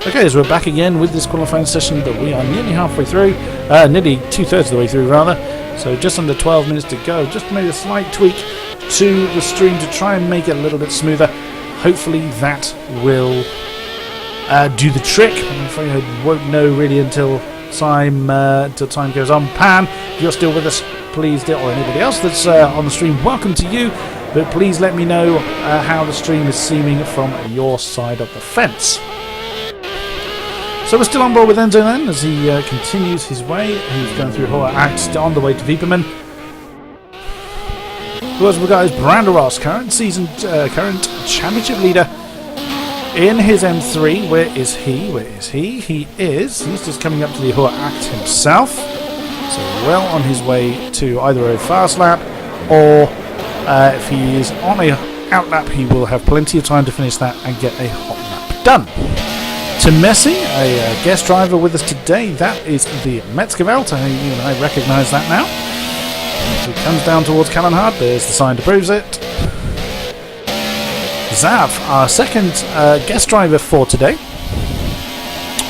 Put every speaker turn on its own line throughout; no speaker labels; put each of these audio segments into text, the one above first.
Okay, so we're back again with this qualifying session that we are nearly halfway through, nearly 2/3 of the way through rather, so just under 12 minutes to go. Just made a slight tweak to the stream to try and make it a little bit smoother. Hopefully that will do the trick. I'm afraid I won't know really until time goes on. Pan, if you're still with us, please do, or anybody else that's on the stream, welcome to you, but please let me know how the stream is seeming from your side of the fence. So we're still on board with Enzo then, as he continues his way. He's going through Horror Act on the way to Vieperman. Who else we got is Branderos, current championship leader in his M3. Where is he? He's just coming up to the Horror Act himself. So well on his way to either a fast lap or if he is on a out lap, he will have plenty of time to finish that and get a hot lap done. To Messi, a guest driver with us today, that is the Metzgerwelt. I recognise that now. As he comes down towards Callanhard, there's the sign that proves it. Zav, our second guest driver for today.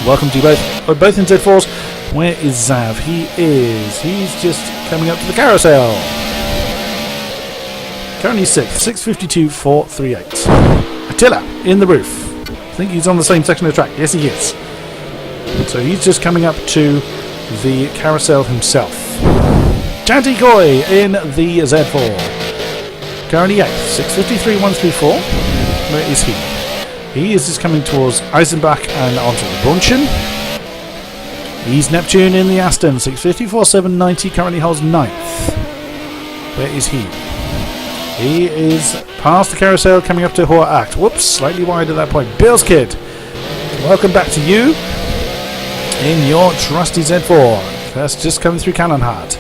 Welcome to you both in Z4s. Where is Zav? He's just coming up to the carousel. Currently 6th, 6:52.438. Attila, in the roof. I think he's on the same section of the track. Yes, he is. So he's just coming up to the carousel himself. Jantikoi in the Z4. Currently 8th, 6:53.134. Where is he? He is just coming towards Eisenbach and onto the Brunchen. He's Neptune in the Aston, 6:54.790. Currently holds 9th. Where is he? He is past the carousel, coming up to Horror Act. Whoops, slightly wide at that point. Bill's Kid, welcome back to you in your trusty Z4. That's just coming through Callanhard.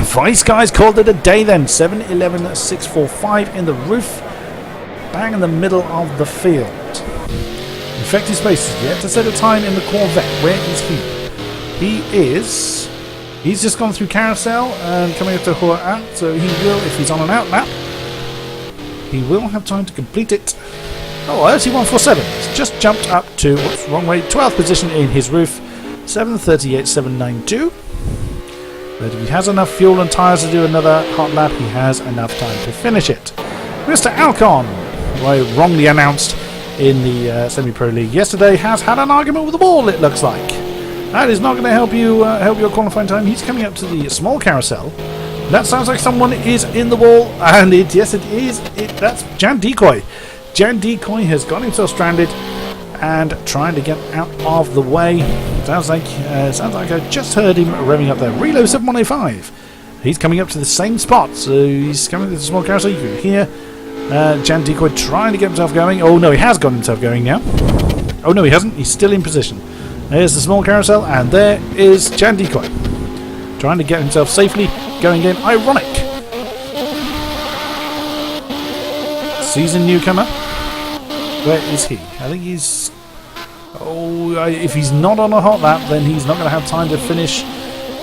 Vice guys called it a day then. 7:11.645 in the roof. Bang in the middle of the field. Infected Spaces yet to set a time in the Corvette. Where is he? He's just gone through carousel and coming up to Horror Act, so he will, if he's on an out lap, he will have time to complete it. Oh, 31.47. He's just jumped up to, whoops, wrong way, 12th position in his roof, 7:38.792. But if he has enough fuel and tyres to do another hot lap, he has enough time to finish it. Mr. Alcon, who I wrongly announced in the Semi-Pro League yesterday, has had an argument with the ball, it looks like. That is not going to help your qualifying time. He's coming up to the small carousel. That sounds like someone is in the wall, and yes, it is. That's Jan Decoy. Jan Decoy has got himself stranded and trying to get out of the way. Sounds like I just heard him revving up there. Relo 7105. He's coming up to the same spot, so he's coming to the small carousel. You can hear Jan Decoy trying to get himself going. Oh no, he has got himself going now. Oh no, he hasn't. He's still in position. There's the small carousel, and there is Jan Decoy trying to get himself safely going in. Ironic. Season newcomer. Where is he? I think he's... if he's not on a hot lap, then he's not going to have time to finish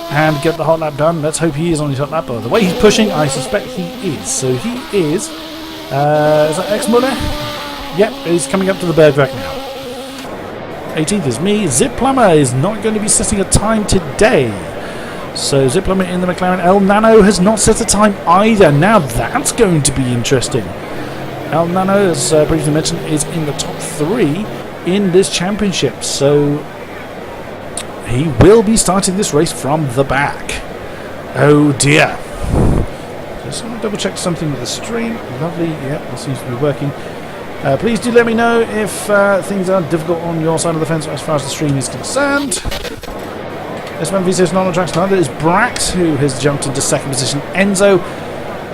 and get the hot lap done. Let's hope he is on his hot lap. But the way he's pushing, I suspect he is. So he is... is that X-Muller? Yep, he's coming up to the Bergwerk now. 18th is me. Zip Plumber is not going to be setting a time today. So Zip Plumber in the McLaren. El Nano has not set a time either. Now that's going to be interesting. El Nano, as previously mentioned, is in the top 3 in this championship. So he will be starting this race from the back. Oh dear. Just want to double check something with the stream. Lovely. Yep, that seems to be working. Please do let me know if things are difficult on your side of the fence as far as the stream is concerned. S1 V6 is not on track. Neither is Brax, who has jumped into second position. Enzo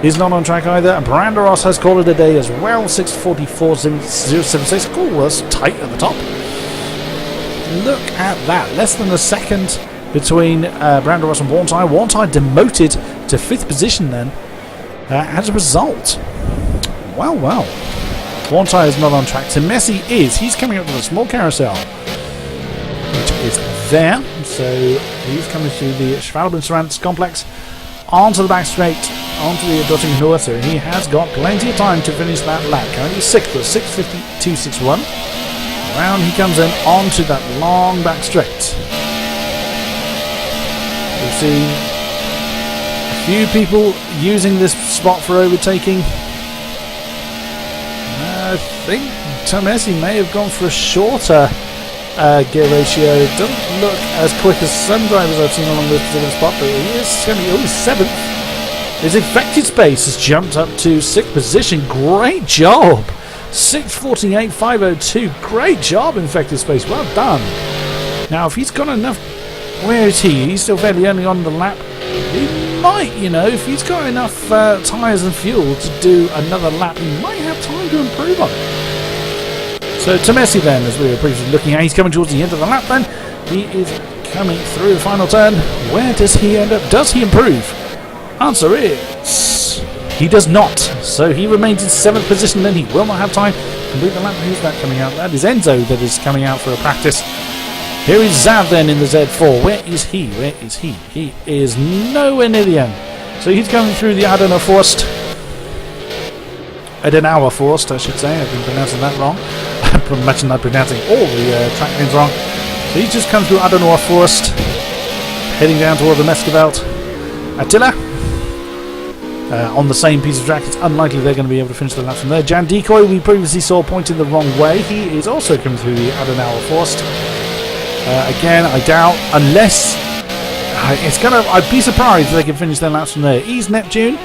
is not on track either. And Branderos has called it a day as well. 6:44.076. Oh, that's tight at the top. Look at that. Less than a second between Branderos and Warntai. Warntai demoted to 5th position then as a result. Well. Warntai is not on track. So Messi is. He's coming up to the small carousel, which is there. So he's coming through the Schwalbenstrand complex onto the back straight, onto the Dottinghur. So he has got plenty of time to finish that lap. Currently 6th, 6:52.61. Round he comes in onto that long back straight. You see a few people using this spot for overtaking. I think Tomesi may have gone for a shorter gear ratio. Doesn't look as quick as some drivers I've seen along this particular spot, but he is going to be only 7th. His effective space has jumped up to 6th position. Great job! 6:48.502. Great job, effective space. Well done. Now, if he's got enough, where is he? He's still fairly early on the lap. He might, you know, if he's got enough tyres and fuel to do another lap, he might have time to improve on it. So Tomesi then, as we were previously looking at, he's coming towards the end of the lap then. He is coming through the final turn. Where does he end up? Does he improve? Answer is he does not. So he remains in 7th position then. He will not have time to complete the lap. Who's that coming out? That is Enzo that is coming out for a practice. Here is Zav then in the Z4. Where is he? Where is he? He is nowhere near the end. So he's coming through the Adenauer Forst. Adenauer Forst, I should say. I've been pronouncing that wrong. I imagine I'm pronouncing all the track names wrong. So he's just come through Adenauer Forst, heading down toward the Mescavelt. Attila on the same piece of track. It's unlikely they're going to be able to finish the lap from there. Jan Decoy, we previously saw pointing the wrong way. He is also coming through the Adenauer Forst. Again, I doubt, unless I'd be surprised if they can finish their laps from there. He's Neptune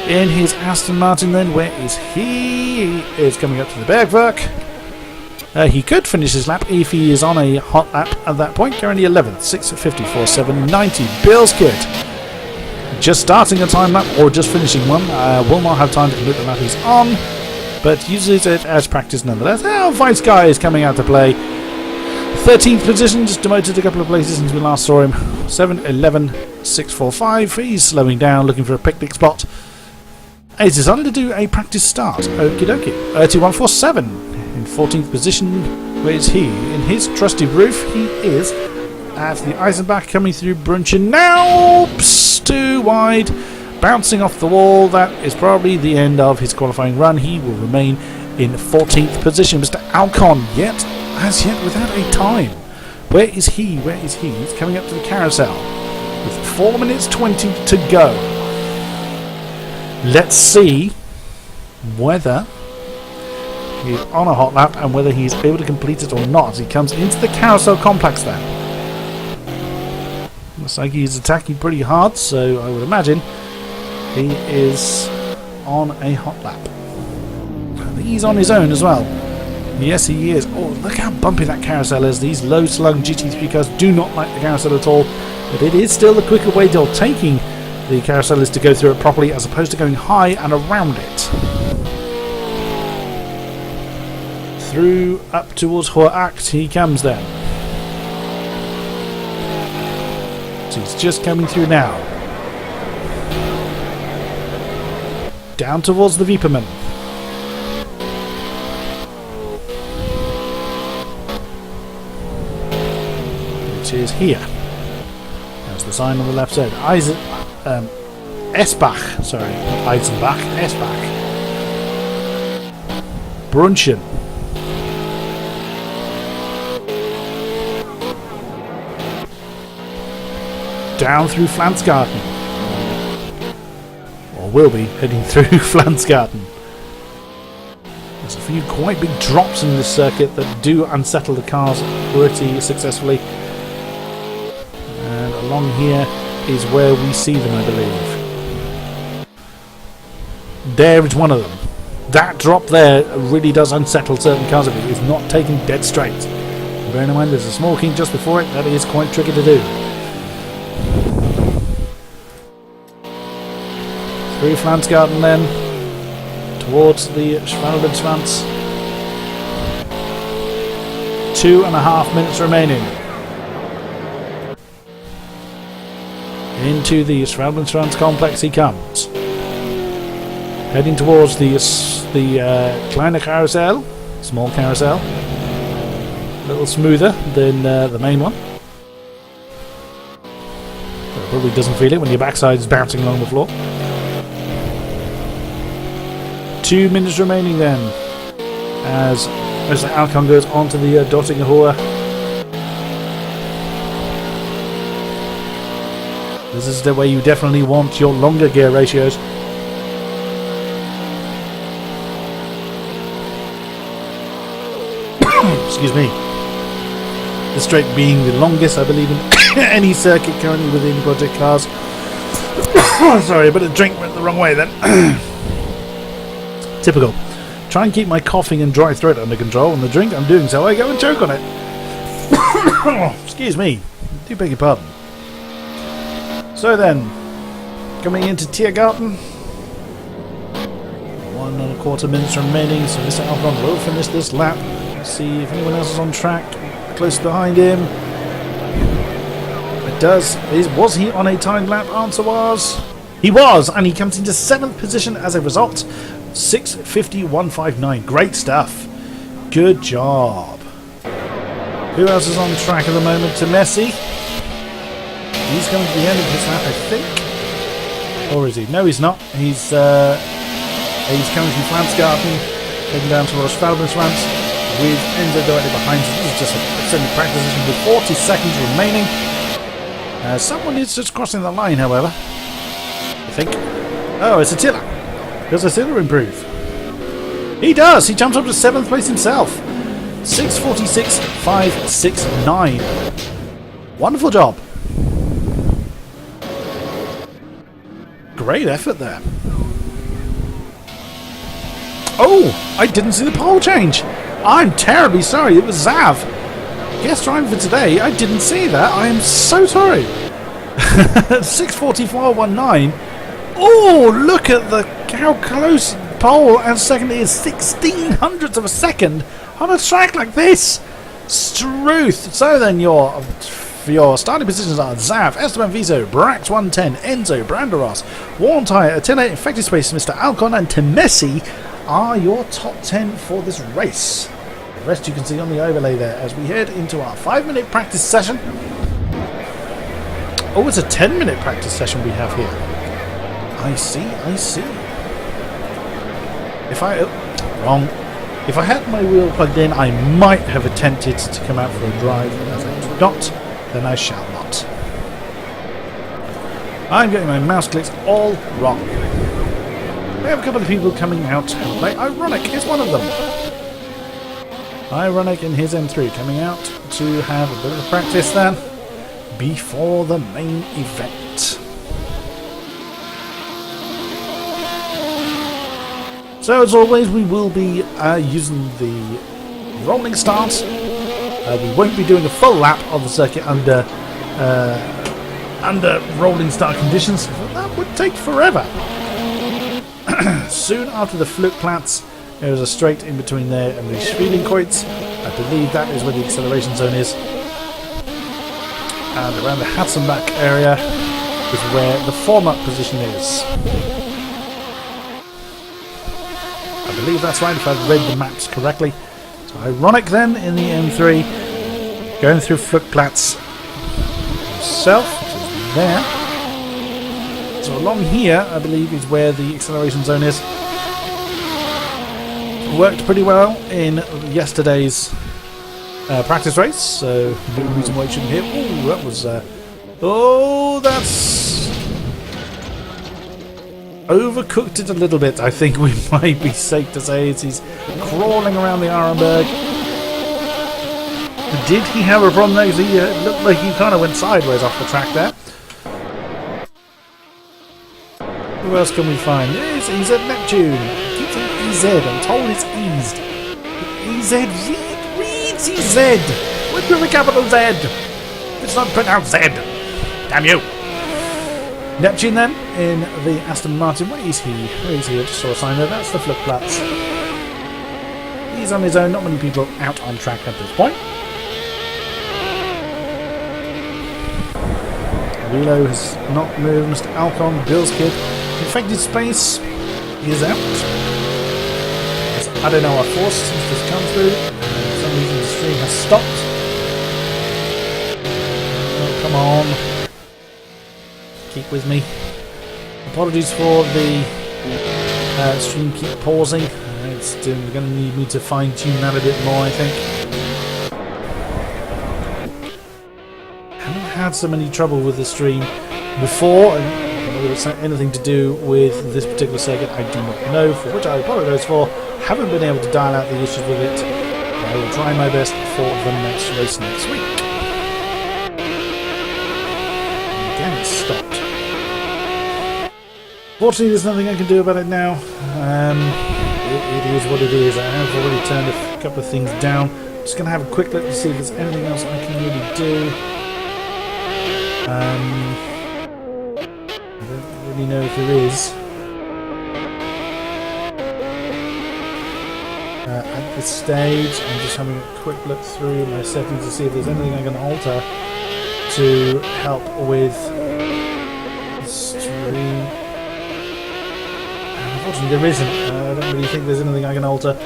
in his Aston Martin then. Where is he? He is coming up to the Bergwerk. He could finish his lap if he is on a hot lap at that point. Currently 11th, 6:54.790. Bilskid just starting a time lap or just finishing one. Will not have time to complete the lap he's on, but uses it as practice nonetheless. Vice Guy is coming out to play. 13th position, just demoted a couple of places since we last saw him. 7:11.645. He's slowing down, looking for a picnic spot. He's decided to do a practice start. Okie dokie. 31.47 in 14th position. Where is he? In his trusty roof, he is at the Eisenbach, coming through Brunchen now. Psst, too wide. Bouncing off the wall. That is probably the end of his qualifying run. He will remain in 14th position. Mr. Alcon, as yet without a time. Where is he? Where is he? He's coming up to the carousel with 4 minutes 20 to go. Let's see whether he's on a hot lap and whether he's able to complete it or not as he comes into the carousel complex then. Looks like he's attacking pretty hard, so I would imagine he is on a hot lap. I think he's on his own as well. Yes, he is. Oh, look how bumpy that carousel is. These low-slung GT3 cars do not like the carousel at all, but it is still the quicker way of taking the carousel is to go through it properly as opposed to going high and around it. Through up towards Horact he comes then. So he's just coming through now. Down towards the Viperman. Which is here. That's the sign on the left side. Esbach, sorry, not Eisenbach, Esbach. Brunchen. Down through Flansgarten. Or will be heading through Flansgarten. There's a few quite big drops in this circuit that do unsettle the cars pretty successfully. And along here is where we see them, I believe. There is one of them. That drop there really does unsettle certain cars if it is not taken dead straight. And bearing in mind there's a small kink just before it, that is quite tricky to do. Through Flansgarten then, towards the Schwalbenschwanz. 2.5 minutes remaining. Into the Schwalbenschwanz complex he comes. Heading towards the Kleine Carousel, small carousel. A little smoother than the main one. It probably doesn't feel it when your backside is bouncing along the floor. 2 minutes remaining then, as As the Alcon goes onto the dotting Ahura. This is the way you definitely want your longer gear ratios. Excuse me. The straight being the longest, I believe, in any circuit currently within project cars. Sorry, but a drink went the wrong way then. Typical. Try and keep my coughing and dry throat under control, and the drink I'm doing so, I go and choke on it. Excuse me. Do beg your pardon. So then, coming into Tiergarten. 1¼ minutes remaining, so Mr. Alcon will finish this lap. See if anyone else is on track close behind him. It does. Was he on a timed lap? Answer was he was, and he comes into 7th position as a result. 6:50.159. Great stuff. Good job. Who else is on track at the moment? To Messi. He's coming to the end of his lap, I think. Or is he? No, he's not. He's coming from Flansgarten, heading down towards Falbensrand, with Enzo directly behind him. This is just a semi-practice session with 40 seconds remaining. Someone is just crossing the line, however. I think. Oh, it's Attila. Does Attila improve? He does! He jumps up to 7th place himself. 6:46.569. Wonderful job. Great effort there. Oh! I didn't see the pole change! I'm terribly sorry, it was Zav. Guest driver for today, I didn't see that. I am so sorry. 6:44.19. Oh, look at how close pole and second is. 1600ths of a second on a track like this. Struth. So then your starting positions are Zav, Esteban Vizo, Brax 110, Enzo, Branderos, Warm Tire, Attila, Infected Space, Mr. Alcon, and Temesi are your top 10 for this race. The rest you can see on the overlay there as we head into our 5-minute practice session. Oh, it's a 10-minute practice session we have here. I see. Wrong. If I had my wheel plugged in, I might have attempted to come out for a drive, and as I do not, then I shall not. I'm getting my mouse clicks all wrong. We have a couple of people coming out to play. Ironic is one of them. Ironic in his M3 coming out to have a bit of a practice then before the main event. So as always, we will be using the rolling start. We won't be doing a full lap of the circuit under rolling start conditions. That would take forever. Soon after the Flugplatz, there is a straight in between there and the Schwiebenkreuz. I believe that is where the acceleration zone is. And around the Hatzenbach area is where the form-up position is. I believe that's right, if I've read the maps correctly. So ironic then in the M3, going through Flugplatz himself, which is there. So along here, I believe, is where the acceleration zone is. Worked pretty well in yesterday's practice race, so no reason why it shouldn't hit. Ooh, that was... that's... overcooked it a little bit, I think we might be safe to say, as he's crawling around the Arenberg. Did he have a problem though? He looked like he kind of went sideways off the track there. Who else can we find? Yes, he's at Neptune. Keep saying EZ, I'm told it's eased. EZ, reads EZ! With the capital Z! It's not pronounced Z! Damn you! Neptune then, in the Aston Martin. Where is he? I just saw a sign there. That's the Flugplatz. He's on his own. Not many people out on track at this point. Relo has not moved. Mr. Alcon, Bill's kid. Infected Space is out. I don't know our force since this comes through. For some reason the stream has stopped. Oh, come on. Keep with me. Apologies for the stream keep pausing. It's still going to need me to fine-tune that a bit more, I think. I haven't had so many trouble with the stream before, and whether it's anything to do with this particular circuit, I do not know, for which I apologise for. Haven't been able to dial out the issues with it. I will try my best for the next race next week. And again, it's stopped. Fortunately, there's nothing I can do about it now. It is what it is. I have already turned a couple of things down. Just going to have a quick look to see if there's anything else I can really do. I don't really know if there is. At this stage, I'm just having a quick look through my settings to see if there's anything I can alter to help with the stream. Unfortunately, there isn't. I don't really think there's anything I can alter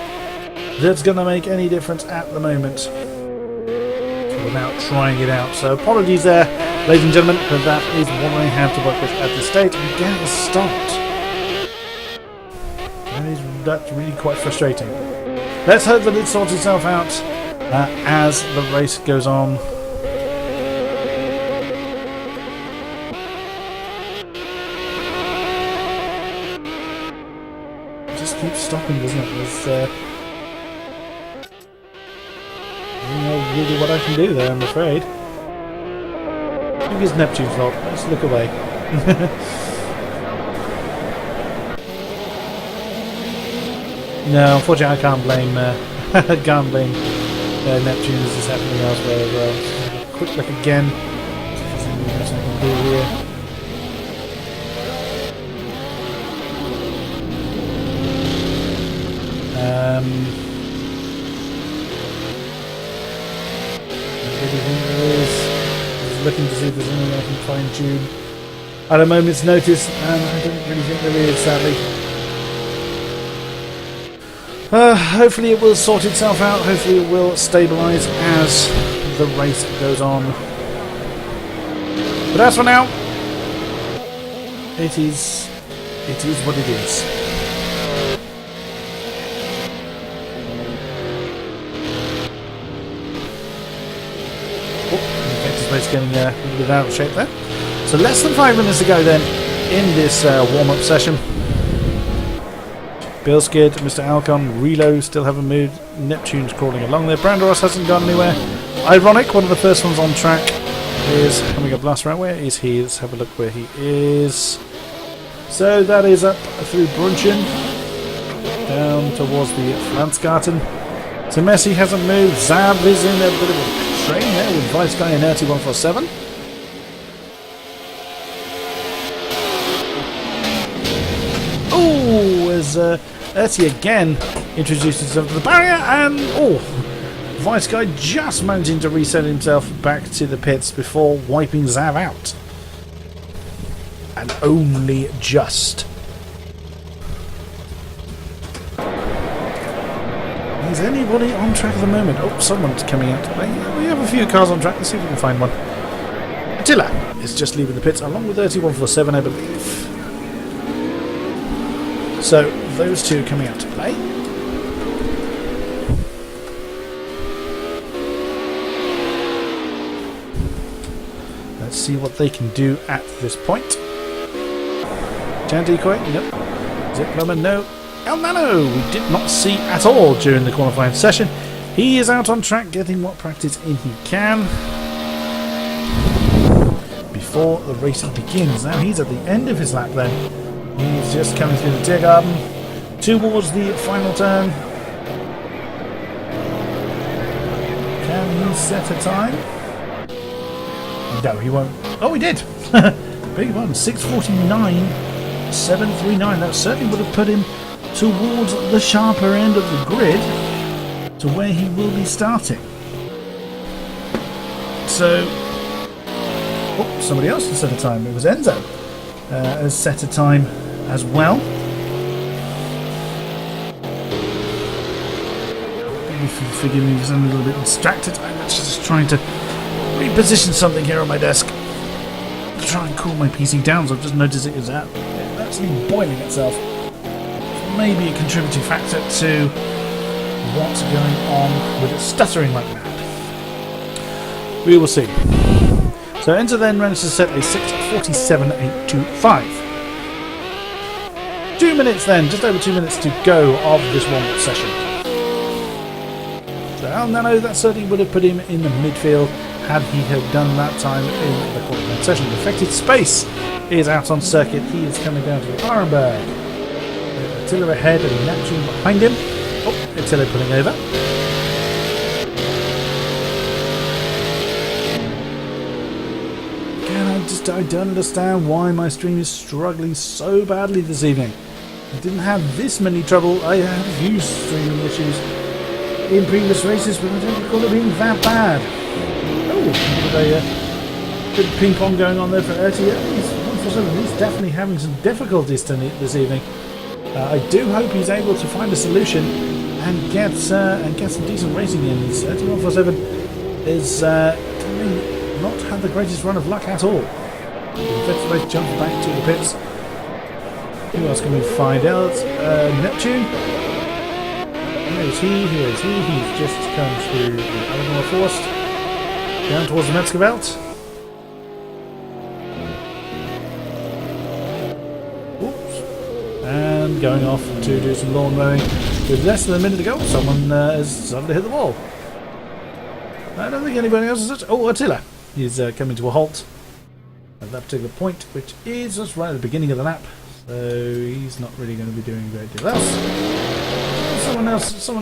that's going to make any difference at the moment without trying it out. So apologies there, ladies and gentlemen, but that is what I have to work with at this stage. And again, it's stopped. That's really quite frustrating. Let's hope that it sorts itself out as the race goes on. It just keeps stopping, doesn't it? There's I don't know really what I can do there, I'm afraid. Maybe it's Neptune's fault. Let's look away. No, unfortunately, I can't blame Neptune. This is happening elsewhere as well. Quick look again. See if there's anything else I can do here. I really think there is. Just looking to see if there's anything I can fine tune at a moment's notice, and I don't really think there is, sadly. Hopefully it will sort itself out. Hopefully it will stabilise as the race goes on. But as for now, it is what it is. Oh, okay, this race getting a little bit out of shape there. So less than 5 minutes to go then in this warm-up session. Billskid, Mr. Alcon, Relo still haven't moved. Neptune's crawling along there. Brandoros hasn't gone anywhere. Ironic, one of the first ones on track is having a blast around. Where is he? Let's have a look where he is. So that is up through Brunchen, down towards the Flansgarten. So Messi hasn't moved. Zab is in a bit of a train there with Vice Guy and Erty 147. Oh, as Erty again introduced himself to the barrier, and Vice Guy just managing to reset himself back to the pits before wiping Zav out. And only just. Is anybody on track at the moment? Oh, someone's coming out. We have a few cars on track. Let's see if we can find one. Attila is just leaving the pits along with 3147, I believe. So those two coming out to play. Let's see what they can do at this point. Jan Decoy, nope. Zip Plumber, no. El Nano, we did not see at all during the qualifying session. He is out on track, getting what practice in he can before the race begins. Now he's at the end of his lap then. He's just coming through the Tiergarten towards the final turn. Can he set a time? No, he won't. Oh, he did! Big one, 6:49.739. That certainly would have put him towards the sharper end of the grid to where he will be starting. So, somebody else has set a time. It was Enzo has set a time as well. If you forgive me, because I'm a little bit distracted. I'm actually just trying to reposition something here on my desk to try and cool my PC down. So I've just noticed it is actually boiling itself. So I'm may be a contributing factor to what's going on with it stuttering like that. We will see. So Enzo then managed to set a 6:47.825. 2 minutes then, just over 2 minutes to go of this warm-up session. So Al Nano, that certainly would have put him in the midfield had he have done that time in the qualifying session. Affected Space is out on circuit. He is coming down to Ironberg. Attila ahead and Neptune behind him. Oh, Attila pulling over. I don't understand why my stream is struggling so badly this evening. I didn't have this many trouble. I had a few streaming issues in previous races, but I don't recall it being that bad. Oh, a bit of ping pong going on there for Ertie. He's definitely having some difficulties this evening. I do hope he's able to find a solution and get some decent racing in. 3147 is not had the greatest run of luck at all. Infected Space jumps back to the pits. Who else can we find out? Neptune. Where is he? Here is he. He's just come through the Alabama Forest. Down towards the Metzger Belt. Whoops. And going off to do some lawn mowing. With less than a minute to go, someone has suddenly hit the wall. I don't think anybody else is. Oh, Attila. He's coming to a halt at that particular point, which is just right at the beginning of the lap, so he's not really going to be doing a great deal else. Someone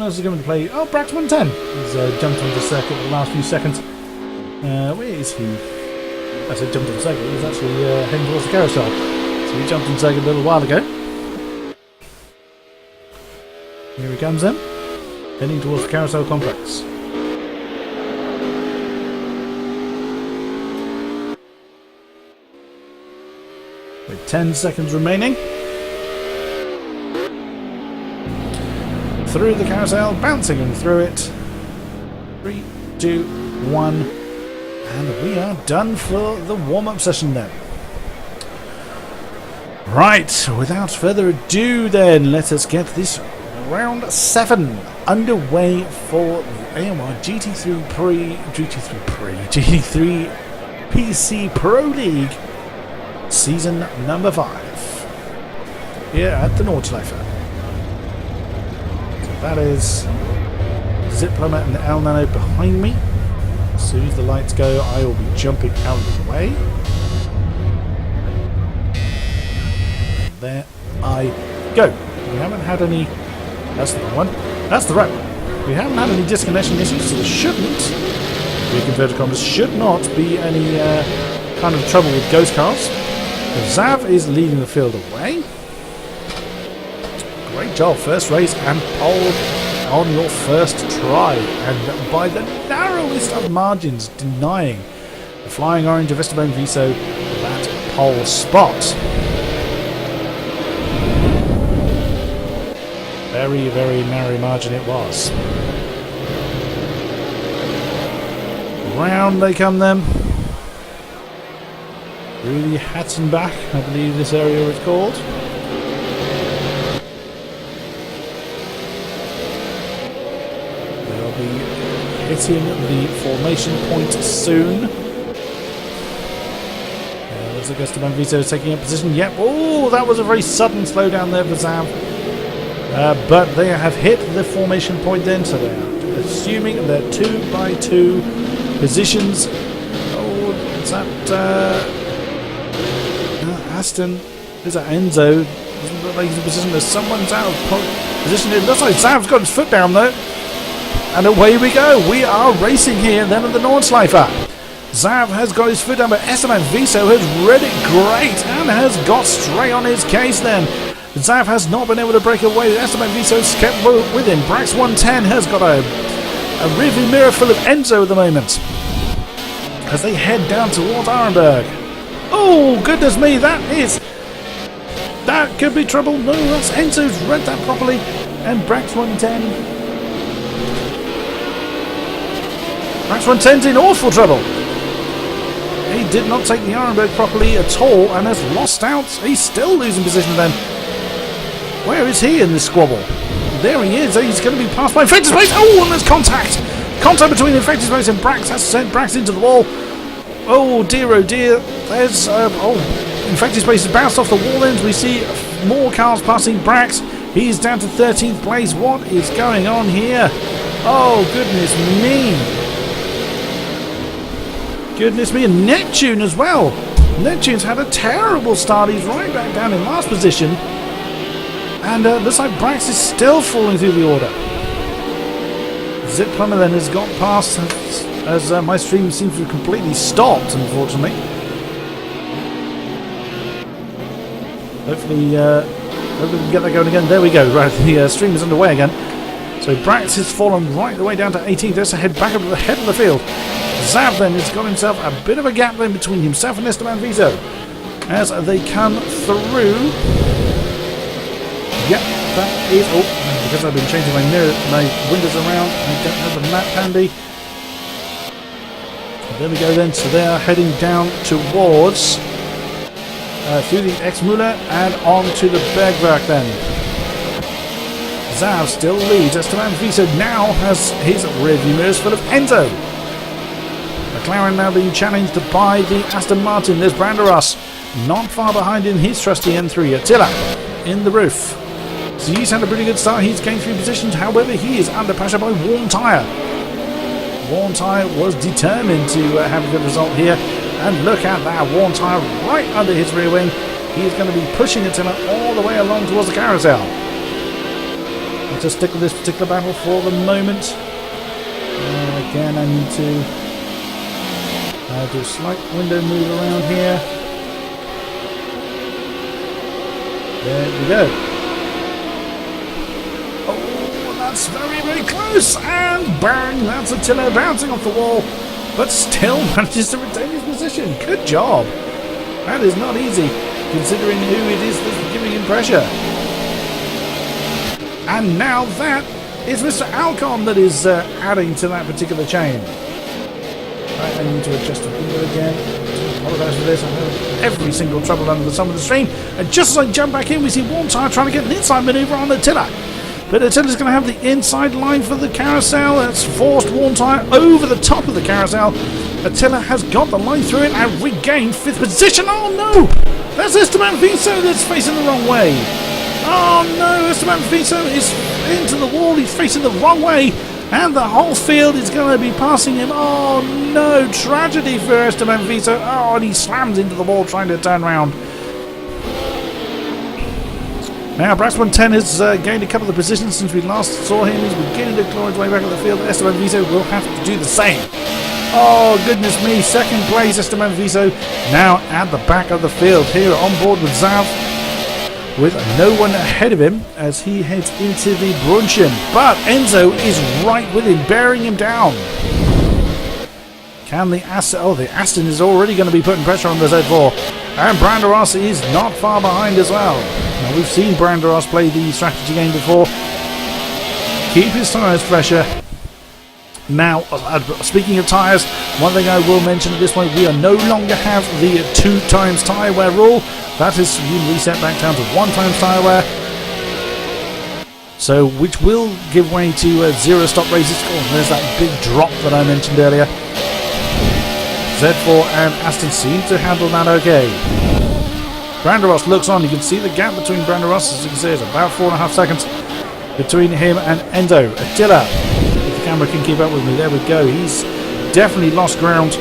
else is going to play. Oh, Brax 110. He's jumped onto the circuit in the last few seconds. Where is he? I said jumped on the circuit. He's actually heading towards the carousel. So he jumped on the circuit a little while ago. Here he comes then, heading towards the carousel complex. With 10 seconds remaining. Through the carousel, bouncing him through it. 3, 2, 1. And we are done for the warm-up session then. Right, without further ado then, let us get this round 7 underway for the AOR GT3 PC Pro League Season number 5 here at the Nordshleife. So that is Ziplomat and Al Nano behind me. As soon as the lights go, I will be jumping out of the way. There I go. We haven't had any. That's the wrong one. That's the right one. We haven't had any disconnection issues, so there shouldn't. Reconverted commas should not be any kind of trouble with ghost cars. Zav is leading the field away. Great job, first race and pole on your first try, and by the narrowest of margins, denying the Flying Orange of Esteban Viso that pole spot. Very, very narrow margin it was. Round they come then. Through the Hatzenbach, I believe this area is called. They'll be hitting the formation point soon. Looks like Esteban Viso is taking a position. Yep. Oh, that was a very sudden slowdown there for Zav. But they have hit the formation point then, so they are assuming they're 2x2 positions. Oh, is that Aston? Is that Enzo? Doesn't look like he's in position. There's someone's out of position. It looks like Zav's got his foot down though. And away we go. We are racing here then at the Nordshleife. Zav has got his foot down, but Esteban Viso has read it great and has got straight on his case then. Zav has not been able to break away. Esteban Viso's kept with him. Brax 110 has got a rearview mirror full of Enzo at the moment as they head down towards Ironberg. Oh, goodness me, that could be trouble. No, that's Enzo's read that properly. And Brax 110. Brax 110's in awful trouble. He did not take the Ironberg properly at all and has lost out. He's still losing position then. Where is he in this squabble? There he is. He's going to be passed by Infected Space. Oh, and there's contact. Contact between Infected Space and Brax. Has sent Brax into the wall. Oh dear, oh dear. There's Infected Space has bounced off the wall ends. We see more cars passing Brax. He's down to 13th place. What is going on here? Oh, goodness me. Goodness me. And Neptune as well. Neptune's had a terrible start. He's right back down in last position. And looks like Brax is still falling through the order. Zip Plumber then has got past as my stream seems to have completely stopped, unfortunately. Hopefully we can get that going again. There we go. Right, the stream is underway again. So Brax has fallen right the way down to 18th. Let's head back up to the head of the field. Zav then has got himself a bit of a gap then between himself and Esteban Vito as they come through. Yep, that is... Oh, because I've been changing my windows around, I don't have the map handy. There we go then. So they are heading down towards... through the Ex-Müller and on to the Bergwerk then. Zav still leads. Esteban Vito now has his rearview mirrors full of Enzo. McLaren now being challenged by the Aston Martin. There's Branderas not far behind in his trusty M3. Attila in the roof. So he's had a pretty good start. He's gained 3 positions. However, he is under pressure by Warm Tyre. Warm Tyre was determined to have a good result here. And look at that. Warm Tyre right under his rear wing. He is going to be pushing Attila all the way along towards the carousel. I'll just stick with this particular battle for the moment. Again, I need to do a slight window move around here. There we go. Oh, that's very, very close. And bang, that's Attila bouncing off the wall, but still manages to retain his position. Good job. That is not easy, considering who it is that's giving him pressure. And now that is Mr. Alcon that is adding to that particular chain. Right, I need to adjust the window again. I apologise for this. I have every single trouble under the sun of the stream. And just as I jump back in, we see Warm Tyre trying to get an inside manoeuvre on Attila. But Attila's going to have the inside line for the carousel. That's forced Warm Tyre over the top of the carousel. Attila has got the line through it and regained 5th position. Oh no! That's Esteban Vito that's facing the wrong way. Oh no! Esteban Vito is into the wall. He's facing the wrong way. And the whole field is going to be passing him. Oh no, tragedy for Esteban Vito. Oh, and he slams into the wall trying to turn around. Now, Brax 110 has gained a couple of positions since we last saw him. He's beginning to claw his way back at the field. Esteban Vito will have to do the same. Oh, goodness me. 2nd place, Esteban Vito now at the back of the field here on board with Zav, with no one ahead of him as he heads into the Brunchen. But Enzo is right with him, bearing him down. Can the Aston... Oh, the Aston is already going to be putting pressure on the Z4. And Branderas is not far behind as well. Now, we've seen Branderas play the strategy game before. Keep his tyres fresher. Now, speaking of tyres, one thing I will mention at this point, we are no longer have the 2 times tyre wear rule. That has been reset back down to 1 times tyre wear. So, which will give way to 0 stop races. Oh, there's that big drop that I mentioned earlier. Z4 and Aston seem to handle that okay. Branderas looks on. You can see the gap between Branderas, as you can see, is about 4.5 seconds between him and Enzo. Attila, if the camera can keep up with me, there we go. He's definitely lost ground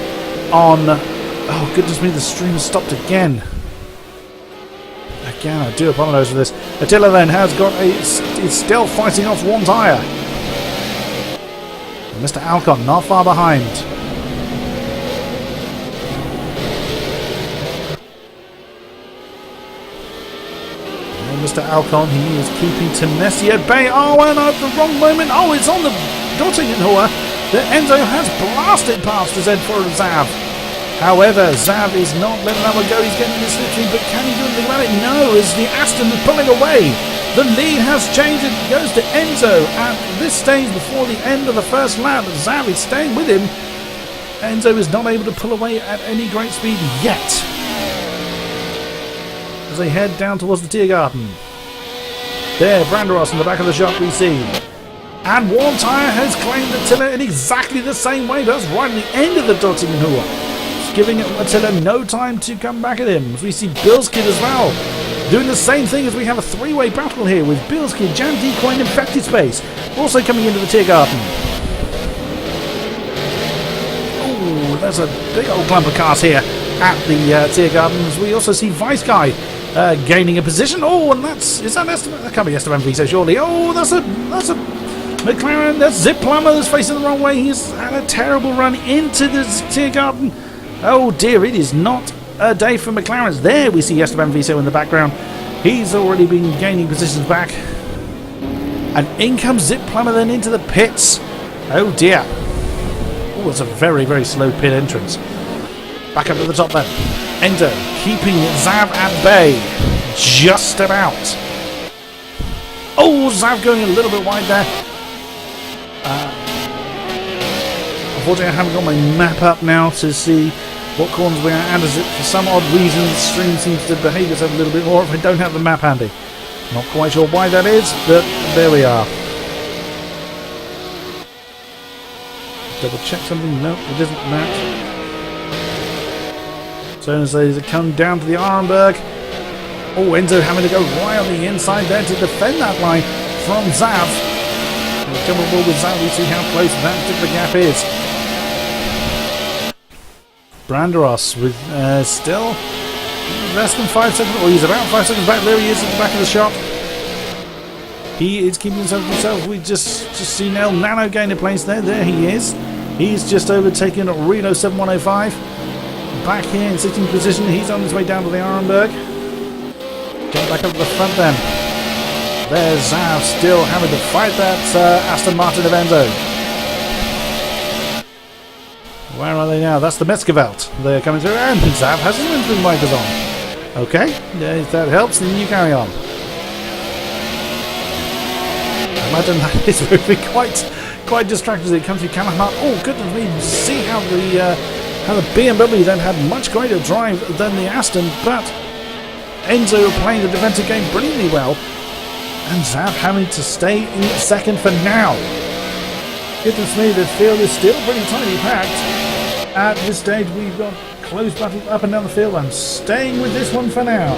on... Oh, goodness me, the stream has stopped again. Again, I do apologise for this. Attila then has got is still fighting off Warm Tyre. Mr. Alcon not far behind. And Mr. Alcon, he is keeping Temnessi at bay. Oh, and at the wrong moment. Oh, it's on the Göttingen Hoher that Enzo has blasted past the Z4 of Zav. However, Zav is not letting that one go. He's getting the slipstream, but can he do anything about it? No, as the Aston is pulling away. The lead has changed. It goes to Enzo at this stage before the end of the first lap. Zav is staying with him. Enzo is not able to pull away at any great speed yet, as they head down towards the Tiergarten. There, Branderos in the back of the shop we see. And one tyre has claimed Attila in exactly the same way. That's right at the end of the Dottinghua. It's giving Attila no time to come back at him. We see Bilskid as well, doing the same thing as we have a three-way battle here with Bilskid, Jan Decoy and Infected Space also coming into the Tiergarten. Oh, there's a big old clump of cars here at the Tiergarten. As we also see Vice Guy gaining a position. Oh, and is that Esteban? That can't be Esteban Viso, surely. Oh, that's a McLaren. That's Zip Plummer that's facing the wrong way. He's had a terrible run into the Tiergarten. Oh dear, it is not a day for McLarens. There we see Esteban Viso in the background. He's already been gaining positions back. And in comes Zip Plummer then into the pits. Oh dear. Oh, it's a very, very slow pit entrance. Back up to the top then. Enzo keeping Zav at bay. Just about. Oh, Zav going a little bit wide there. Unfortunately, I haven't got my map up now to see what corners we are at. As it, for some odd reason, the stream seems to behave itself a little bit more if I don't have the map handy. Not quite sure why that is, but there we are. Double check something. No, it isn't that. So as they come down to the Arenberg. Oh, Enzo having to go right on the inside there to defend that line from Zav. Comfortable with Zav, we see how close that particular gap is. Branderos with still less than 5 seconds, or he's about 5 seconds back. There he is at the back of the shop. He is keeping himself to himself. We just seen El Nano gain a place there. There he is. He's just overtaken Reno 7105. Back here in 16th position. He's on his way down to the Arenberg. Get back up to the front then. There's Zav still having to fight that Aston Martin of Enzo. Where are they now? That's the Metzgewelt. They're coming through, and Zav has his windscreen wipers on. Okay, if that helps, then you carry on. I imagine that is moving quite distracted as it comes through Kalahar. Oh goodness me! See how the BMW then had much greater drive than the Aston, but Enzo playing the defensive game brilliantly well, and Zav having to stay in second for now. Goodness me, the field is still pretty tightly packed. At this stage, we've got close battles up and down the field. I'm staying with this one for now.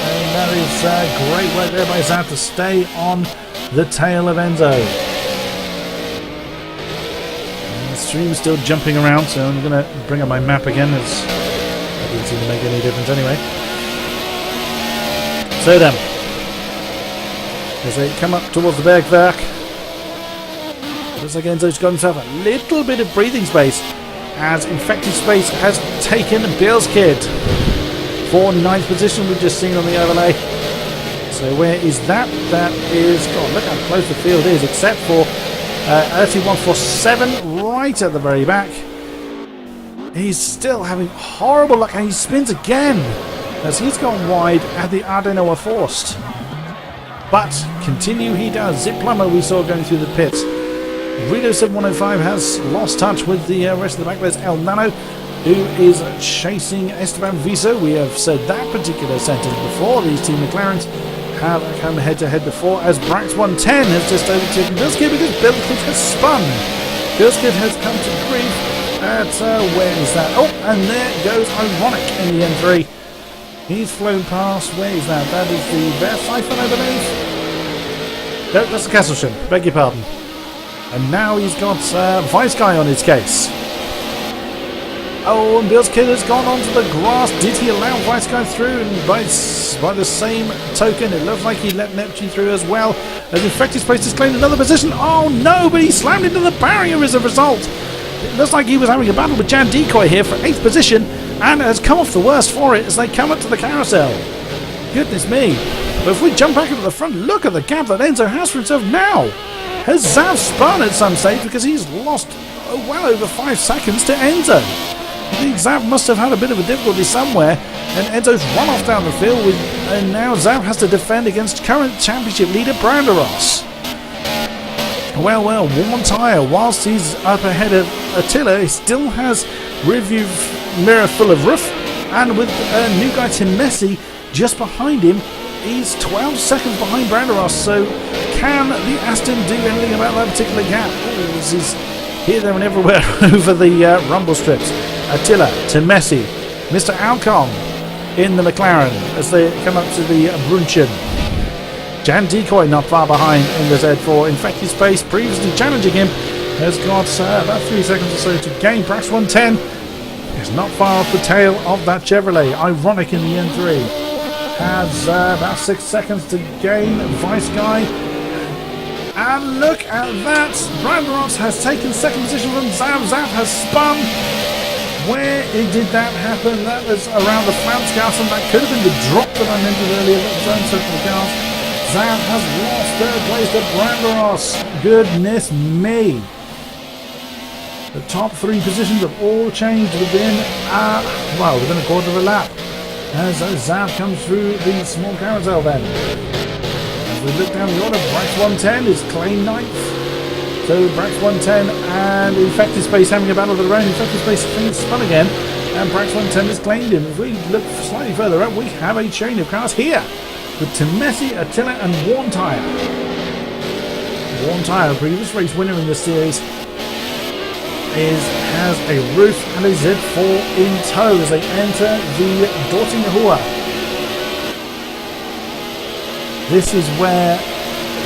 And that is great work there by Zav to stay on the tail of Enzo. And the stream's still jumping around, so I'm going to bring up my map again, as that didn't seem to make any difference anyway. So then, as they come up towards the Bergwerk, looks like Enzo's got himself a little bit of breathing space, as Infected Space has taken Bill's Kid for 9th position. We've just seen on the overlay. So where is that? That is, God, look how close the field is, except for 3147 right at the very back. He's still having horrible luck, and he spins again as he's gone wide at the Ardenoa Forst. But continue he does. Zip Plummer we saw going through the pits. Reno 7105 has lost touch with the rest of the back. There's El Nano, who is chasing Esteban Viso. We have said that particular sentence before. These two McLarens have come head-to-head before, as Brax 110 has just overtaken Bilskid because Bilskid has spun. Bilskid has come to grief at, where is that? Oh, and there goes Ironic in the N3. He's flown past. Where is that? That is the Versiphon, I believe. No, that's the Kesselchen. Beg your pardon. And now he's got Vice Guy on his case. Oh, and Bill's Kid has gone onto the grass. Did he allow Vice Guy through? And by the same token, it looks like he let Neptune through as well. As Infected Space has claimed another position. Oh no, but he slammed into the barrier as a result. It looks like he was having a battle with Jan Decoy here for 8th position, and has come off the worst for it as they come up to the carousel. Goodness me. But if we jump back into the front, look at the gap that Enzo has for himself now. Has Zav spun at some stage because he's lost well over 5 seconds to Enzo. I think Zav must have had a bit of a difficulty somewhere, and Enzo's run off down the field, and now Zav has to defend against current championship leader Branderos. Well, one tyre. Whilst he's up ahead of Attila, he still has rearview mirror full of roof, And with a new guy, Tim Messi, just behind him, he's 12 seconds behind Branderos. So can the Aston do anything about that particular gap? Oh, this is here, there and everywhere over the rumble strips. Attila, Tim Messi, Mr. Alcon in the McLaren as they come up to the Brunchen. Jan Decoy not far behind in the Z4. Infected Space, previously challenging him, has got about 3 seconds or so to gain. Brax 110 is not far off the tail of that Chevrolet. Ironic in the N3 has about 6 seconds to gain. Vice Guy, and look at that, Branderos has taken second position from Zav. Zav has spun. Where did that happen? That was around the Flansgas, and that could have been the drop that I mentioned earlier. That was uncertain the cars. Zav has lost third place to Branderos. Goodness me. The top 3 positions have all changed within a quarter of a lap. As Zav comes through the small carousel then. As we look down the order, Brax 110 is claimed 9th. So Brax 110 and Infected Space having a battle of their own. Infected Space things spun again, and Brax 110 has claimed him. If we look slightly further up, we have a chain of cars here with Tim Messi, Attila and Worn Tyre. Worn Tyre, previous race winner in this series, has a roof and a Z4 in tow as they enter the Dortmund. This is where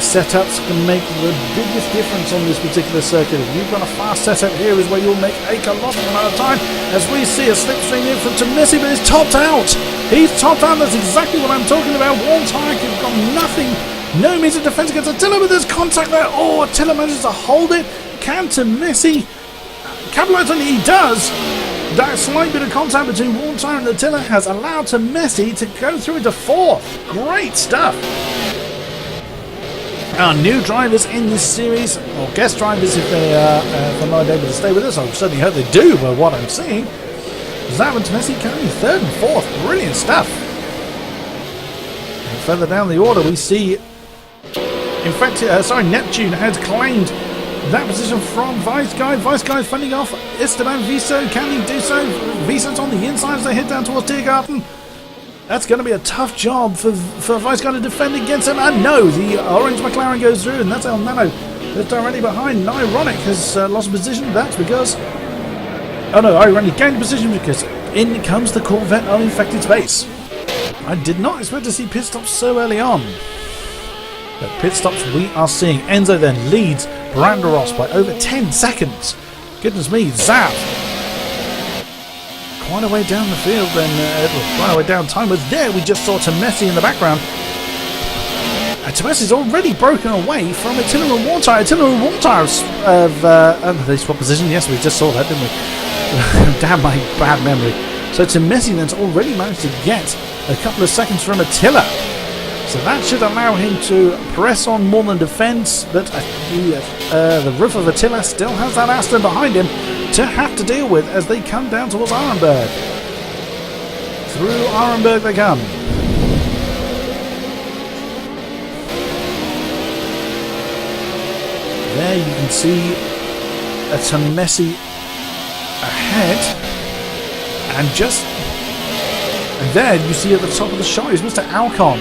setups can make the biggest difference on this particular circuit. If you've got a fast setup, here is where you'll make a colossal amount of time, as we see a slipstream in from Tim Messi, but he's topped out. He's topped out. That's exactly what I'm talking about. Worn Tyre has got nothing, no means of defense against Attila, but there's contact there. Oh, Attila manages to hold it. Can Tim Messi capitalize on it? He does. That slight bit of contact between Worn Tyre and Attila has allowed Tim Messi to go through into 4th. Great stuff. Our new drivers in this series, or guest drivers if they're not able to stay with us, I certainly hope they do, but what I'm seeing, Zav and Tim Messi coming 3rd and 4th. Brilliant stuff. And further down the order we see, in fact, Neptune has claimed that position from Vice Guy. Vice Guy fending off Esteban Viso. Can he do so? Viso's on the inside as they head down towards Tiergarten. That's going to be a tough job for Vice Guy to defend against him. And no, the orange McLaren goes through, and that's El Nano that's directly behind. And Ironic has lost position. That's because... Oh no, Ironic gained position because in comes the Corvette of Infected Space. I did not expect to see pit stops so early on. But pit stops we are seeing. Enzo then leads Branderos by over 10 seconds. Goodness me, Zav. Quite a way down the field then, quite a way down time was there. We just saw Tim Messi in the background. Tim Messi's already broken away from Attila and Worn Tyre. Attila and Worn Tyre they swapped position. Yes, we just saw that, didn't we? Damn my bad memory. So Tim Messi then's already managed to get a couple of seconds from Attila. So that should allow him to press on more than defence, but the roof of Attila still has that Aston behind him to have to deal with as they come down towards Arenberg. Through Arenberg they come. There you can see a Tim Messi ahead, and there you see at the top of the shot is Mr. Alcon.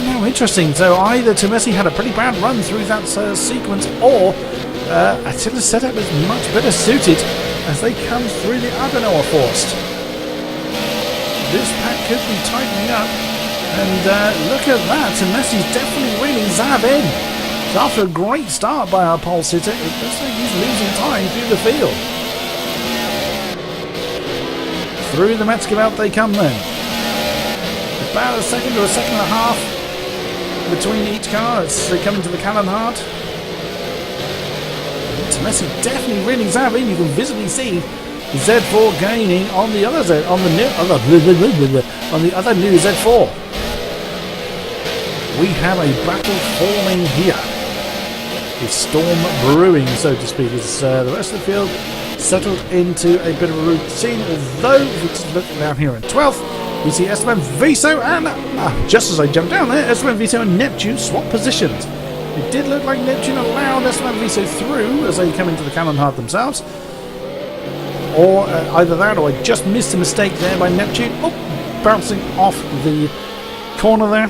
Now interesting, so either Tim Messi had a pretty bad run through that sequence, or Attila's setup is much better suited as they come through the Adenauer Forst. This pack could be tightening up, and look at that, Tim Messi's definitely reeling Zav in. So after a great start by our pole sitter, it looks like he's losing time through the field. Through the Metzgerveld they come then. About a second or a second and a half between each car as they come into the Kallenhardt. Tim Messi definitely reeling Zav in. You can visibly see the Z4 gaining on the other on the other new Z4. We have a battle forming here. A storm brewing, so to speak, as the rest of the field settled into a bit of a routine. Although, if we just look down here in 12th, we see Esteban Viso and, just as I jumped down there, Esteban Viso and Neptune swap positions. It did look like Neptune allowed Esteban Viso through as they come into the Kallenhardt themselves. or either that or I just missed a mistake there by Neptune. Oh, bouncing off the corner there.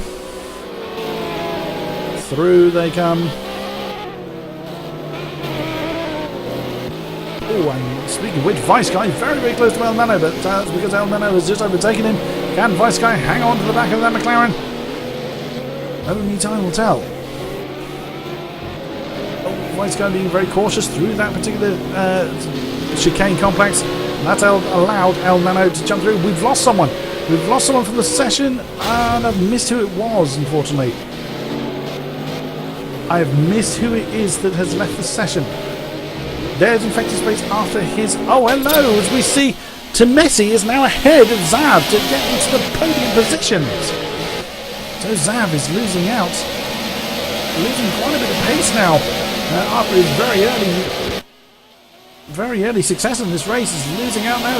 Through they come. Oh, and speaking of which, Vice Guy very, very close to El Nano, but that's because El Nano has just overtaken him. Can Vice Guy hang on to the back of that McLaren? Only time will tell. Oh, Vice Guy being very cautious through that particular chicane complex. And that's allowed El Nano to jump through. We've lost someone. We've lost someone from the session, and I've missed who it was, unfortunately. I've missed who it is that has left the session. There's Infected Space after his... Oh, hello! As we see, Temesi is now ahead of Zav to get into the podium positions. So Zav is losing out. Losing quite a bit of pace now. After his very early success in this race, is losing out now.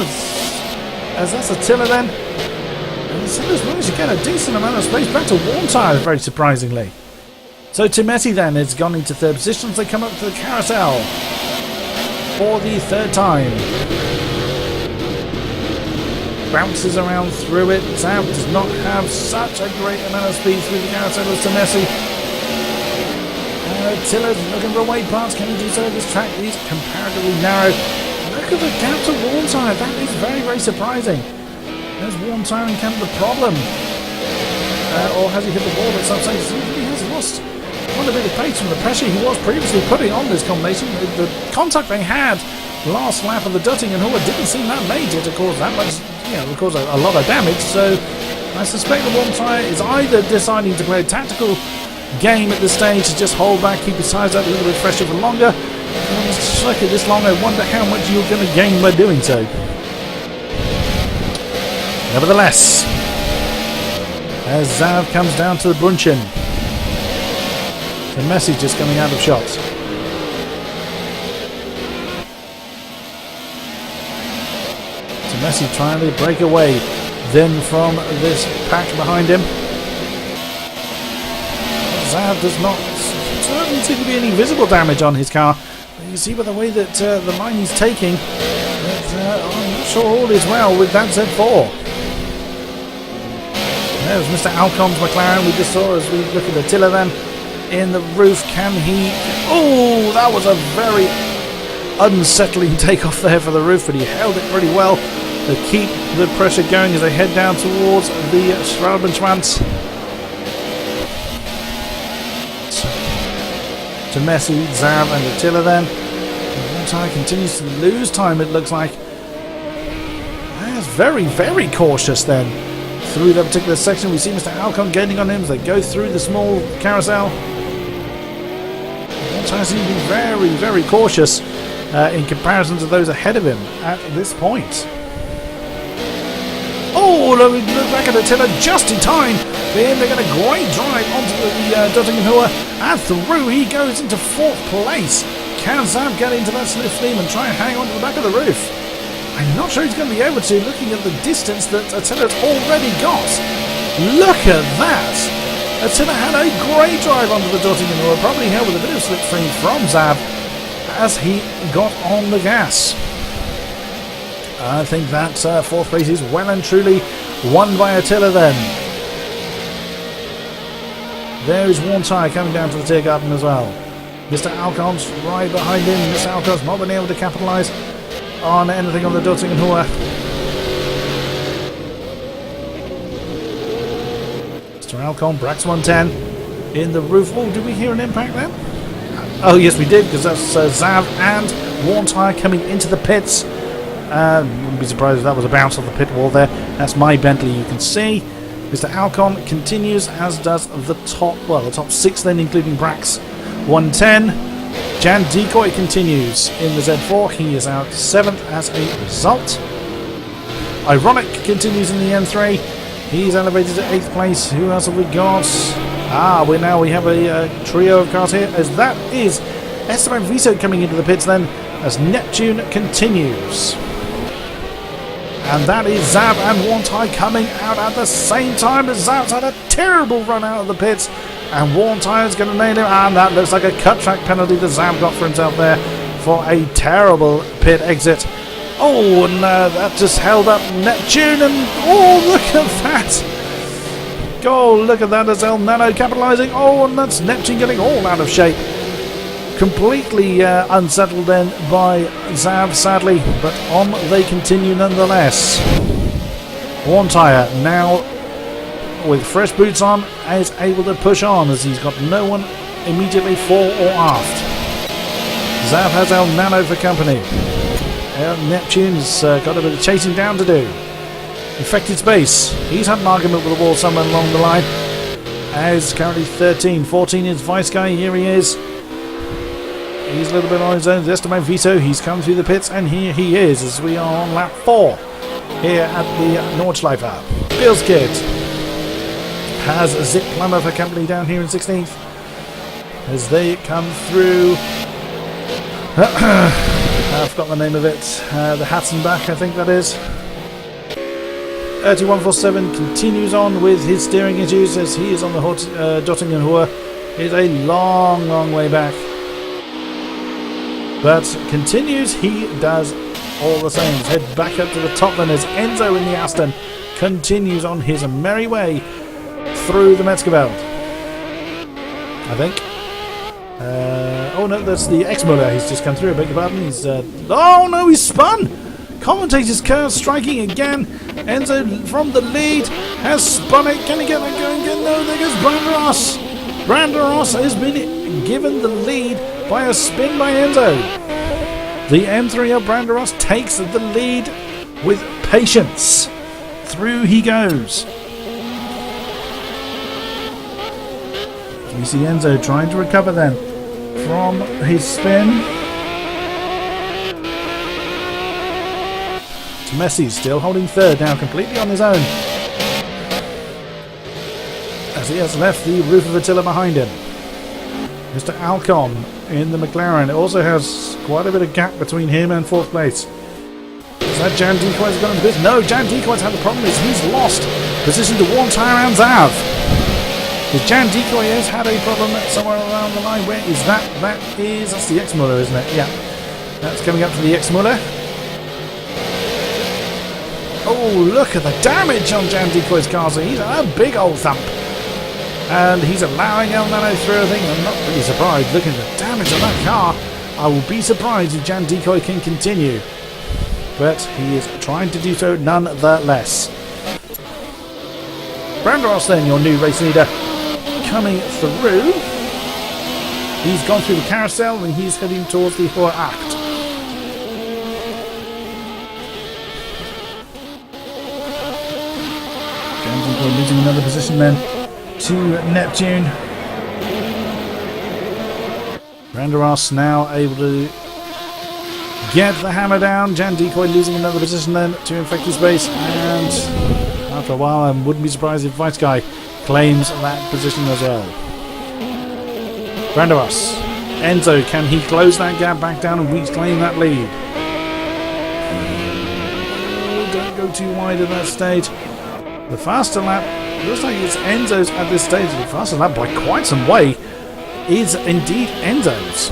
As that's Attila then. And Attila's managed to get a decent amount of space back to Warntire, very surprisingly. So Temesi then has gone into third position as they come up to the carousel for the third time. Bounces around through it. Zav does not have such a great amount of speed through the carousel as Temesi. Attila's looking for a way past. Can he do so? This track is comparatively narrow. Look at the gap to Warntire. That is very, very surprising. Has Warntire encountered the problem? Or has he hit the wall at some stage? He has lost quite a bit of pace from the pressure he was previously putting on this combination. The contact they had last lap of the Dutting and Hoover didn't seem that major to cause that much, to cause a lot of damage. So I suspect the Warntire is either deciding to play a tactical game at this stage to just hold back, keep his tires up a little bit fresher for longer. And stuck it this long, I wonder how much you're going to gain by doing so. Nevertheless, as Zav comes down to the Brunchin, the message is coming out of shots. So Messi trying to break away then from this pack behind him. Zav does not certainly seem to be any visible damage on his car. But you can see by the way that the line he's taking that I'm not sure all is well with that Z4. There's Mr. Alcom's McLaren we just saw as we look at Attila then in the roof. Can he... Oh, that was a very unsettling takeoff there for the roof, but he held it pretty well to keep the pressure going as they head down towards the Schwalbenschwanz. To Messi, Zav and Attila then. Warntire continues to lose time, it looks like. That's very, very cautious then. Through that particular section, we see Mr. Alcon gaining on him as they go through the small carousel. Warntire seems to be very, very cautious in comparison to those ahead of him at this point. Oh, look back at Attila just in time. Then they get a great drive onto the Duttingenhoer, and through he goes into fourth place. Can Zav get into that slipstream and try and hang on to the back of the roof? I'm not sure he's going to be able to, looking at the distance that Attila's already got. Look at that! Attila had a great drive onto the Duttingenhoer, probably held with a bit of slipstream from Zav as he got on the gas. I think that fourth place is well and truly won by Attila then. There is Warntire coming down to the Tiergarten as well. Mr. Alcon's right behind him. Mr. Alcon's not been able to capitalise on anything on the Duttingenhoer. Mr. Alcon, Brax 110 in the roof. Oh, did we hear an impact then? Oh, yes, we did, because that's Zav and Warntire coming into the pits. Wouldn't be surprised if that was a bounce off the pit wall there. That's my Bentley, you can see. Mr. Alcon continues, as does the top 6 then, including Brax 110. Jan Decoy continues in the Z4. He is out 7th as a result. Ironic continues in the M3. He's elevated to 8th place. Who else have we got? We have a trio of cars here, as that is Esteban Viso coming into the pits then, as Neptune continues. And that is Zav and Warntire coming out at the same time, as Zav's had a terrible run out of the pits. And Warntire's going to nail him. And that looks like a cut track penalty that Zav got for himself there for a terrible pit exit. Oh, and that just held up Neptune, and oh, look at that! Oh, look at that as El Nano capitalising. Oh, and that's Neptune getting all out of shape. Completely unsettled then by Zav, sadly, but on they continue nonetheless. One tyre now with fresh boots on is able to push on as he's got no one immediately fore or aft. Zav has El Nano for company. Neptune's got a bit of chasing down to do. Infected Space, he's had an argument with the wall somewhere along the line. As currently 13, 14 is Vice Guy, here he is. He's a little bit on his own. Esteban Vito, he's come through the pits, and here he is as we are on lap 4 here at the Nordshleife. Bill's Kid has a Zip Plumber for company down here in 16th as they come through. I've got the name of it. The Hatzenbach, I think that is. 3147 continues on with his steering issues as he is on the Dottingenhoer. Is a long, long way back. But continues, he does all the same. Head back up to the top then as Enzo in the Aston continues on his merry way through the Metzgerveld. I think. Oh no, that's the X-Muller. He's just come through. I beg your pardon. He's oh no, he's spun. Commentator's curve striking again. Enzo from the lead has spun it. Can he get that going again? No, there goes Branderos. Branderos has been given the lead by a spin by Enzo. The M3 of Branderos takes the lead with patience. Through he goes. You see Enzo trying to recover then from his spin. Messi still holding third now, completely on his own, as he has left the roof of Attila behind him. Mr. Alcon in the McLaren also has quite a bit of gap between him and fourth place. Is that Jan Decoy's got into this? No, Jan Decoy's had the problem is he's lost position to one tyre and Zav. Because Jan Decoy has had a problem somewhere around the line. Where is that? That's the X-Muller, isn't it? Yeah. That's coming up to the X-Muller. Oh, look at the damage on Jan Decoy's car. So he's a big old thump. And he's allowing El Nano through. I think I'm not really surprised. Looking at the damage on that car, I will be surprised if Jan Decoy can continue. But he is trying to do so nonetheless. Branderos then, your new race leader, coming through. He's gone through the carousel and he's heading towards the Hoher Acht. We're losing another position then to Neptune. Branderos now able to get the hammer down. Jan Decoy losing another position then to Infected Space, and after a while I wouldn't be surprised if Vice Guy claims that position as well. Branderos. Enzo, can he close that gap back down and reclaim that lead? Oh, don't go too wide at that stage. The faster lap, looks like it's Enzo's at this stage. The faster lap by quite some way is indeed Enzo's.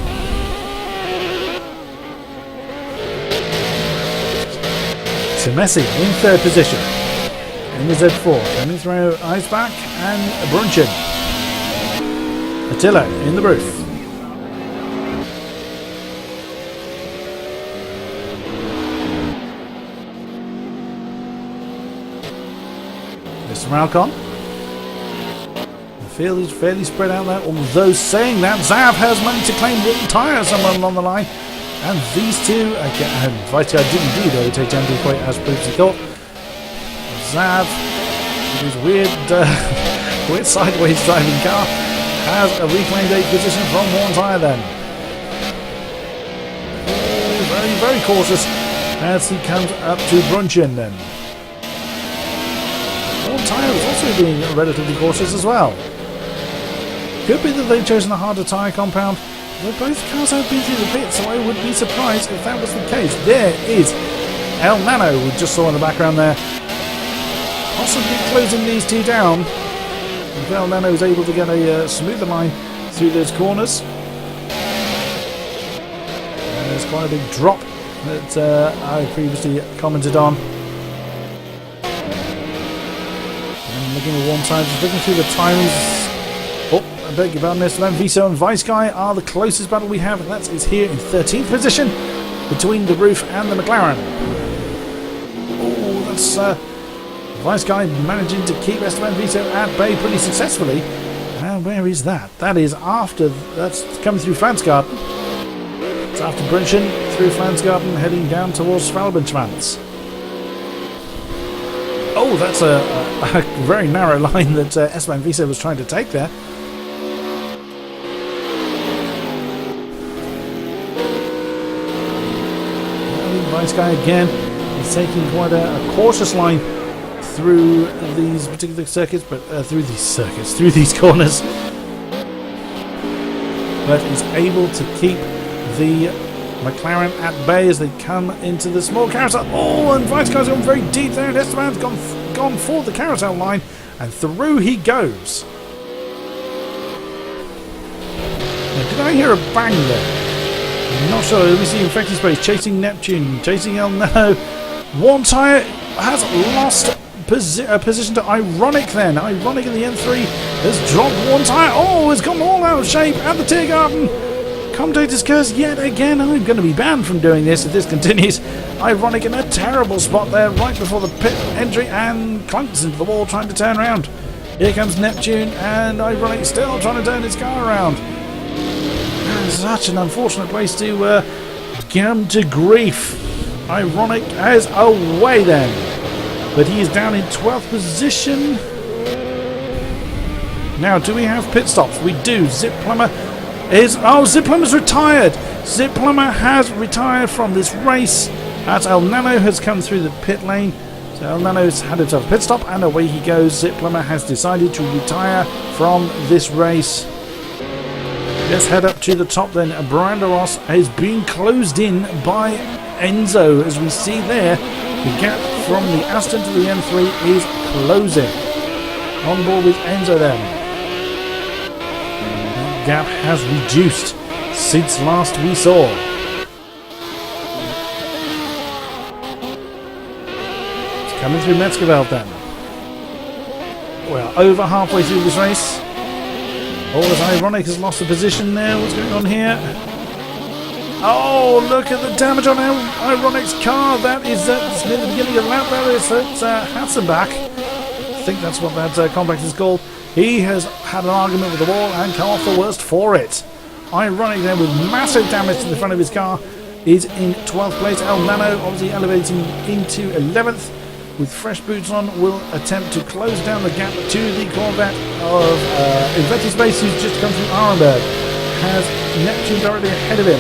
So Messi in third position in the Z4, coming through Eisbach and Brunchen. Attila in the roof. Mr. Malcon. The field is fairly spread out there, although saying that, Zav has managed to claim one tyre somewhere along the line. And these two, again, Vice Guy did indeed overtake Jan Decoy as previously thought. Zav, with his weird sideways driving car, has a reclaimed 8th position from one tyre then. Very, very cautious as he comes up to Brunchen then. One tyre is also being relatively cautious as well. Could be that they've chosen a harder tyre compound. But both cars have been through the pits, so I would be surprised if that was the case. There is El Nano, we just saw in the background there, possibly closing these two down. If El Nano is able to get a smoother line through those corners. And there's quite a big drop that I previously commented on. And looking at one side, just looking through the times. Oh, I beg your pardon, Esteban Viso and Vice Guy are the closest battle we have, and that is here in 13th position between the Roof and the McLaren. Oh, that's Vice Guy managing to keep Esteban Viso at bay pretty successfully. And where is that? That is after, that's coming through Flansgarten. It's after Brunchen through Flansgarten, heading down towards Schwalbenschwanz. Oh, that's a very narrow line that Esteban Viso was trying to take there. Vice Guy again is taking quite a cautious line through these particular circuits, but through these corners, but is able to keep the McLaren at bay as they come into the small carousel. Oh, and Vice Guy's gone very deep there, and Esteban's gone for the carousel line, and through he goes. Now, did I hear a bang there? I'm not sure. Let me see. Infected Space chasing Neptune, chasing El Nano. One tyre has lost position to Ironic then. Ironic in the N3 has dropped one tyre. Oh, it's gone all out of shape at the Tiergarten. Commentator's curse yet again. I'm going to be banned from doing this if this continues. Ironic in a terrible spot there right before the pit entry and clunks into the wall trying to turn around. Here comes Neptune and Ironic still trying to turn his car around. Such an unfortunate place to come to grief. Ironic as away then. But he is down in 12th position. Now, do we have pit stops? We do. Zip Plumber is... Oh, Zip Plumber's retired. Zip Plumber has retired from this race as El Nano has come through the pit lane. So El Nano's had himself a pit stop and away he goes. Zip Plumber has decided to retire from this race. Let's head up to the top then. Branderos is being closed in by Enzo. As we see there, the gap from the Aston to the M3 is closing. On board with Enzo then. That gap has reduced since last we saw. It's coming through Metzgerveld then. We're over halfway through this race. Oh, as Ironic has lost the position there. What's going on here? Oh, look at the damage on Ironic's car. That is near the beginning of the lap. That is Hassenbach. I think that's what that compact is called. He has had an argument with the wall and come off the worst for it. Ironic there with massive damage to the front of his car is in 12th place. El Nano obviously elevating into 11th. With fresh boots on, will attempt to close down the gap to the Corvette of Infected Space, who's just come from Arenberg. Has Neptune directly ahead of him.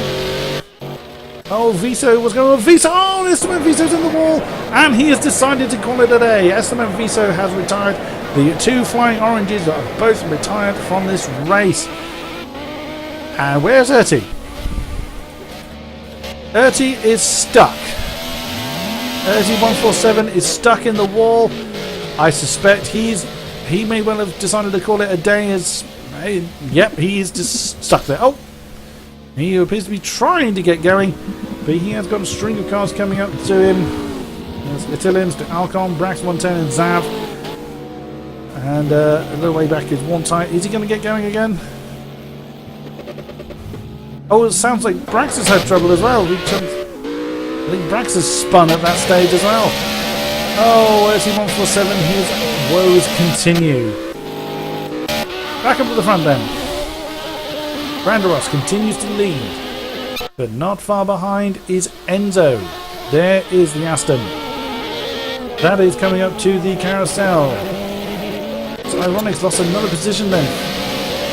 Oh, Viso, what's going on? Viso! Oh, Esteban Viso's in the wall! And he has decided to call it a day. Esteban Viso has retired. The two Flying Oranges are both retired from this race. And where's Erti? Erti is stuck. Erti 147 is stuck in the wall. I suspect he may well have decided to call it a day as... Yep, he is just stuck there. Oh! He appears to be trying to get going, but he has got a string of cars coming up to him. There's Italians to Alcon, Brax 110 and Zav. And a little way back is one tie. Is he going to get going again? Oh, it sounds like Brax has had trouble as well. I think Brax has spun at that stage as well. Oh, Erti 147, his woes continue. Back up to the front then. Branderos continues to lead, but not far behind is Enzo. There is the Aston. That is coming up to the carousel. So Ironic's lost another position then.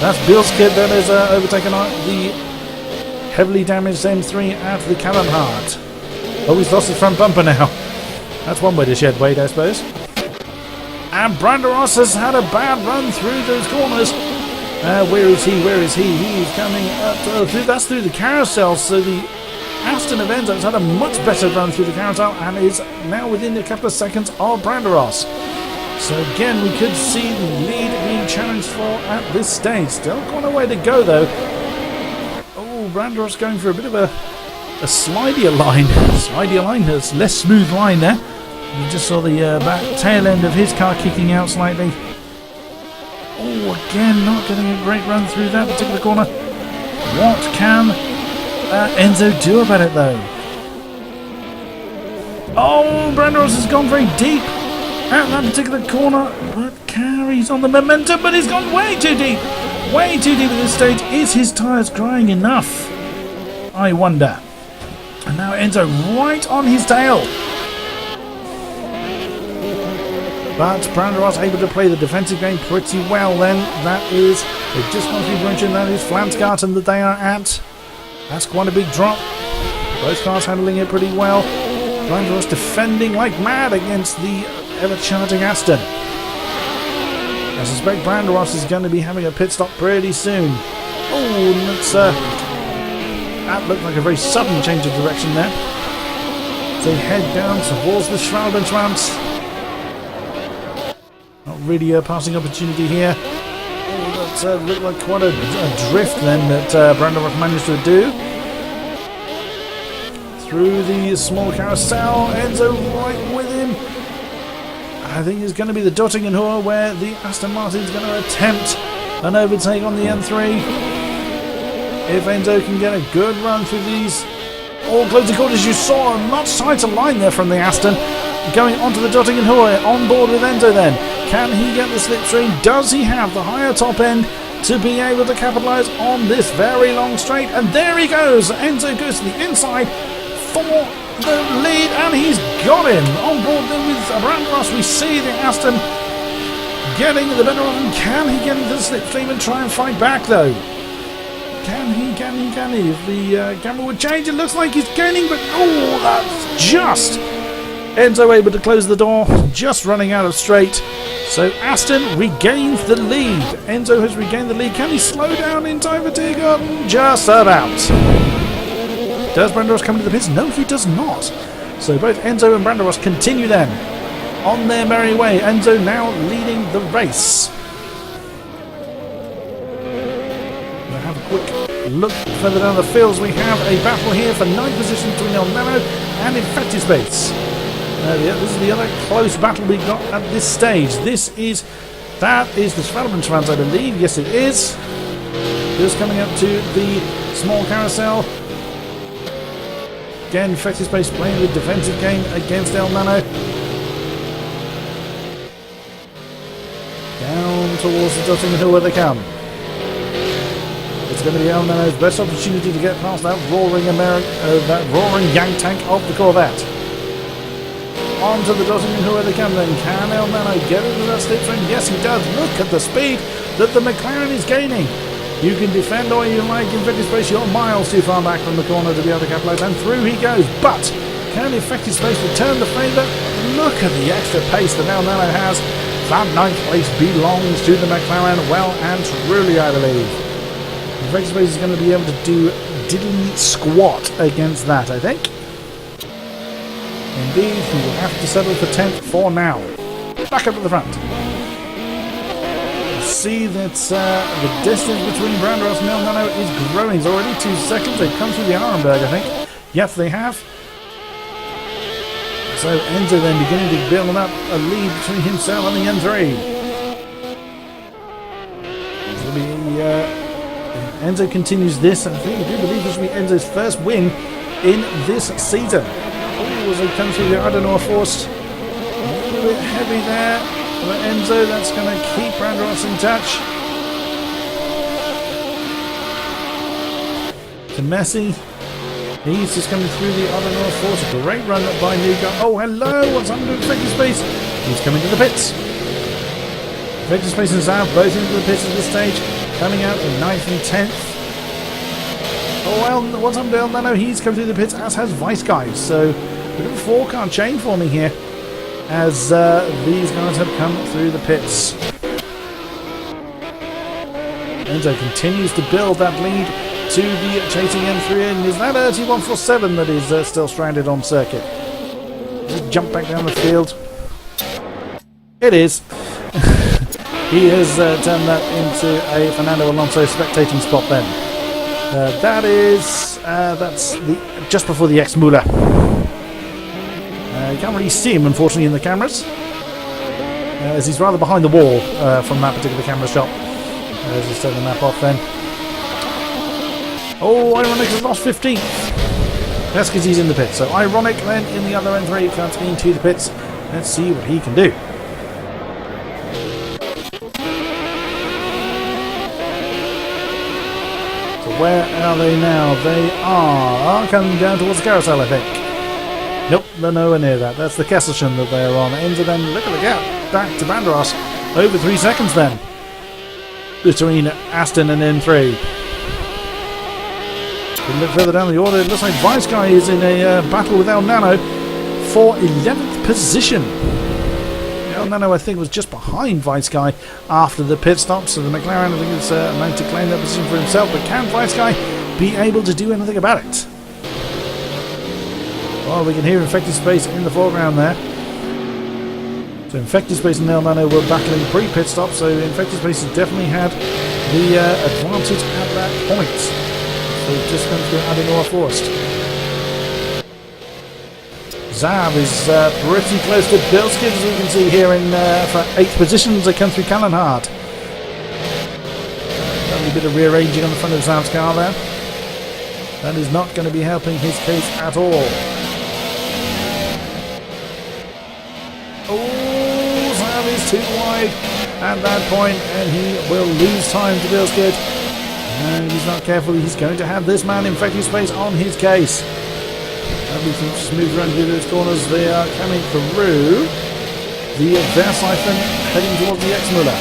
That's Bill's kid that has overtaken the heavily damaged M3 at the Kallenhardt. Oh, he's lost his front bumper now. That's one way to shed weight, I suppose. And Branderos has had a bad run through those corners. Where is he? Where is he? He is coming up. That's through the carousel. So the Aston of Enzo has had a much better run through the carousel and is now within a couple of seconds of Branderos. So again, we could see the lead being challenged for at this stage. Still quite a way to go though. Oh, Branderos going for a bit of a a slidier line. Slidier line, there's less smooth line there. You just saw the back tail end of his car kicking out slightly. Oh, again, not getting a great run through that particular corner. What can Enzo do about it, though? Oh, Brandon Ross has gone very deep at that particular corner, but carries on the momentum, but he's gone way too deep. Way too deep at this stage. Is his tyres drying enough? I wonder. And now Enzo right on his tail. But Brandon Ross able to play the defensive game pretty well then. That is, it just wants to be mentioned, that is Flansgarten that they are at. That's quite a big drop. Both cars handling it pretty well. Brandon Ross defending like mad against the ever-charging Aston. I suspect Brandon Ross is going to be having a pit stop pretty soon. Oh, that's, that looked like a very sudden change of direction there. They head down towards the Schwalbenschwanz. Not really a passing opportunity here. Oh, that looked like quite a drift then that Brandon Ross managed to do. Through the small carousel, Enzo right with him. I think it's going to be the Dottingenhoer where the Aston Martin is going to attempt an overtake on the M3. If Enzo can get a good run through these all closing quarters, you saw a much tighter line there from the Aston. Going onto the Dottingenhoer, on board with Enzo then. Can he get the slipstream? Does he have the higher top end to be able to capitalise on this very long straight? And there he goes. Enzo goes to the inside for the lead, and he's got him on board then with Brandon Ross. We see the Aston getting the better of him. Can he get into the slipstream and try and fight back though? Can he? If the camera would change, it looks like he's gaining, but oh, that's just Enzo able to close the door, just running out of straight. So Aston regains the lead. Enzo has regained the lead. Can he slow down in time for Tiergarten? Just about. Does Brandon Ross come into the pits? No, he does not. So both Enzo and Brandon Ross continue then on their merry way. Enzo now leading the race. We'll have a quick look further down the fields. We have a battle here for 9th position between El Nano and Infected Space. This is the other close battle we've got at this stage. That is the Schwalbenschwanz, I believe. Yes, it is. Just coming up to the small carousel. Again, Infected Space playing the defensive game against El Nano. Down towards the Dottingenhoer where they come. It's going to be El Nano's best opportunity to get past that roaring Yang tank of the Corvette. Onto the Dottingenhoer where they come then. Can El Nano get into that slipstream? Yes, he does. Look at the speed that the McLaren is gaining. You can defend all you like in Infected Space. You're miles too far back from the corner to be able to capitalise, and through he goes. But can Infected Space return the favour? Look at the extra pace that El Nano has. That 9th place belongs to the McLaren well and truly, I believe. Infected Space is going to be able to do diddly squat against that, I think. Indeed, he will have to settle for 10th for now. Back up at the front. See that the distance between Brandon Ross and El Nano is growing. It's already 2 seconds. They've come through the Arenberg, I think. Yes, they have. So Enzo then beginning to build up a lead between himself and the M3. Enzo continues this, and I think I do believe this will be Enzo's first win in this season. Oh, as they come through the Ardenor force, a little bit heavy there. But Enzo, that's going to keep Brandon Ross in touch. To Messi. He's just coming through the other North Force. A great run up by Nuga. Oh, hello! What's happened to Infected Space? He's coming to the pits. Infected Space and Zav both into the pits at this stage. Coming out in 9th and 10th. Oh, well, what's happened to El Nano? He's come through the pits, as has Vice Guys. So, a bit of a 4-car chain forming here, as these guys have come through the pits. Enzo continues to build that lead to the chasing M3, and is that T147 that is still stranded on circuit? Just jump back down the field. It is. He has turned that into a Fernando Alonso spectating spot then. That is That's just before the ex-Muller. You can't really see him, unfortunately, in the cameras, as he's rather behind the wall from that particular camera shot. Let's just turn the map off then. Oh, Ironic has lost 15th. That's because he's in the pits. So Ironic then in the other N3 comes into the pits. Let's see what he can do. So where are they now? They are coming down towards the carousel, I think. Nope, they're nowhere near that. That's the Kesselchen that they're on. Enzo then, look at the gap. Back to Banderas. Over 3 seconds then. Between Aston and N3. A look further down the order, it looks like Viceguy is in a battle with El Nano for 11th position. El Nano, I think, was just behind Viceguy after the pit stop, so the McLaren, I think, is meant to claim that position for himself. But can Viceguy be able to do anything about it? Well, we can hear Infected Space in the foreground there. So Infected Space and El Nano were battling pre-pit stop, so Infected Space has definitely had the advantage at that point. So just going through Adenauer Forest. Zav is pretty close to Bilskid, as we can see here in for 8th position as they come through Callanhard. A bit of rearranging on the front of Zav's car there. That is not going to be helping his case at all. Oh, Zav is too wide at that point, and he will lose time to Bilskid. And he's not careful, he's going to have this man Infected Space on his case. Everything smooth around through those corners. They are coming through the Nordshleife, heading towards the ex-Muller.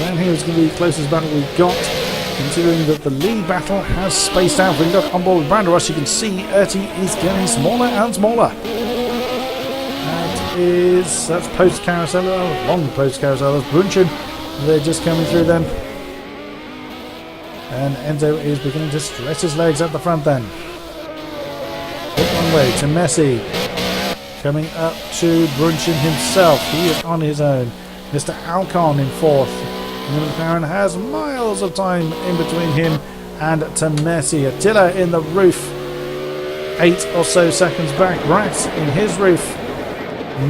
Around here is going to be the closest battle we've got, considering that the lead battle has spaced out. When you look on board with Banderas, you can see Erti is getting smaller and smaller. That's post-carousel, long post-carousel. That's Brunchen. They're just coming through them. And Enzo is beginning to stretch his legs at the front then. One way to Messi. Coming up to Brunchen himself. He is on his own. Mr. Alcon in 4th. And the McLaren has miles of time in between him and to Messi. Attila in the roof. 8 or so seconds back. Brax in his roof.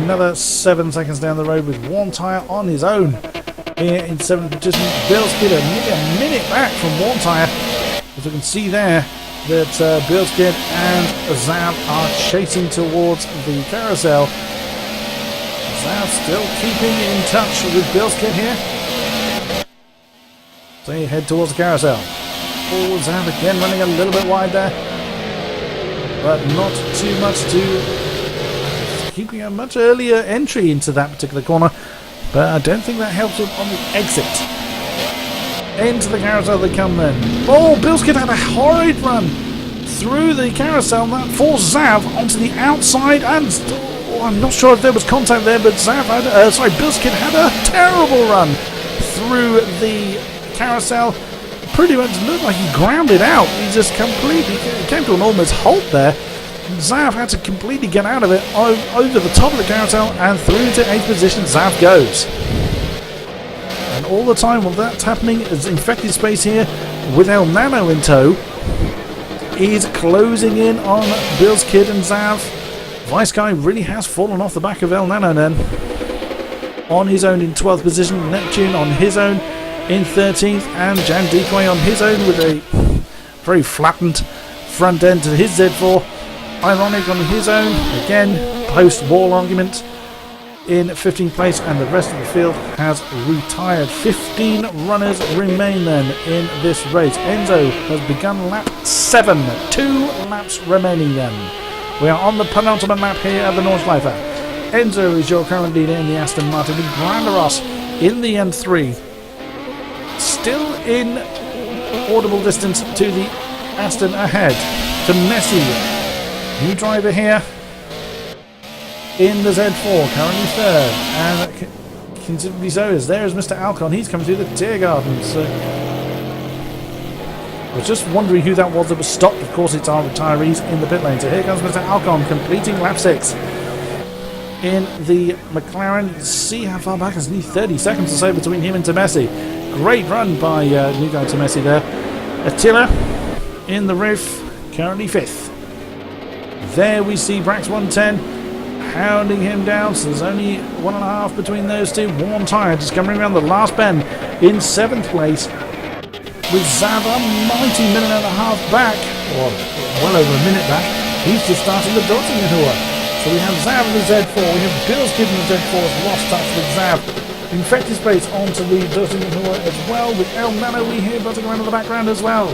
Another 7 seconds down the road with one tyre on his own. Here in 7th position, Bilskid nearly a minute back from one tyre. As you can see there, that Bilskid and Zav are chasing towards the carousel. Zav still keeping in touch with Bilskid here. So you head towards the carousel. Oh, Zav again running a little bit wide there. But not too much to... keeping a much earlier entry into that particular corner, but I don't think that helps him on the exit. Into the carousel they come then. Oh, Bilskid had a horrid run through the carousel that forced Zav onto the outside, and I'm not sure if there was contact there, but Bilskid had a terrible run through the carousel. Pretty much looked like he grounded out. He just completely came to an almost halt there. Zav had to completely get out of it over the top of the carousel and through to 8th position. Zav goes. And all the time while that's happening, is Infected Space here with El Nano in tow is closing in on Bilskid and Zav. Viceguy really has fallen off the back of El Nano then. On his own in 12th position. Neptune on his own in 13th. And Jan Decoy on his own with a very flattened front end to his Z4. Ironic on his own, again, post-wall argument in 15th place, and the rest of the field has retired. 15 runners remain then in this race. Enzo has begun lap 7, 2 laps remaining then. We are on the penultimate lap here at the Nordshleife. Enzo is your current leader in the Aston Martin, with Banderas in the N3. Still in audible distance to the Aston ahead. To Messi. New driver here in the Z4, currently 3rd, and considerably so is there is Mr. Alcon. He's coming through the Tiergarten. So I was just wondering who that was that was stopped. Of course, it's our retirees in the pit lane. So here comes Mr. Alcon completing lap 6 in the McLaren. You can see how far back, it's nearly 30 seconds or so between him and Messi. Great run by New Guy Tomesi there. Attila in the roof, currently 5th. There we see Brax 110 hounding him down, so there's only 1.5 between those two. Warm Tyre just coming around the last bend in 7th place, with Zav a mighty minute and a half back, or well over a minute back. He's just starting the dodging maneuver. So we have Zav in the Z4, we have Bill's Kid in the Z4, has lost touch with Zav. Infected space onto the dodging maneuver as well, with El Nano we hear buzzing around in the background as well.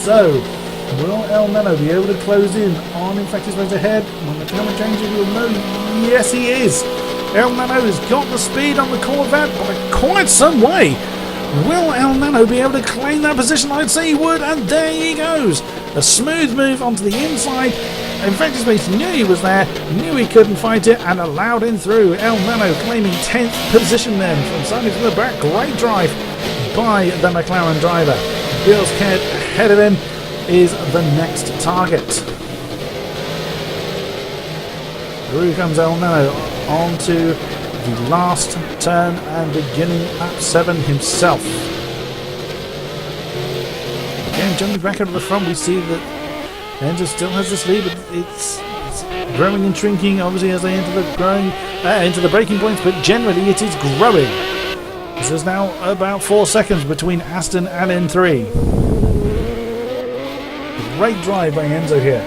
So, will El Nano be able to close in on Infected space ahead? When the camera changes, we'll know. Yes, he is. El Nano has got the speed on the Corvette by quite some way. Will El Nano be able to claim that position? I'd say he would, and there he goes. A smooth move onto the inside. Infected space knew he was there, knew he couldn't fight it, and allowed him through. El Nano claiming 10th position then from starting from the back. Great drive by the McLaren driver. Bill's Kid ahead of him is the next target. Through comes El Nano onto the last turn and beginning lap 7 himself. Again, jumping back out of the front, we see that Enzo still has this lead, but it's growing and shrinking obviously as they enter the braking points, but generally it is growing. There's now about 4 seconds between Aston and N3. Great drive by Enzo here.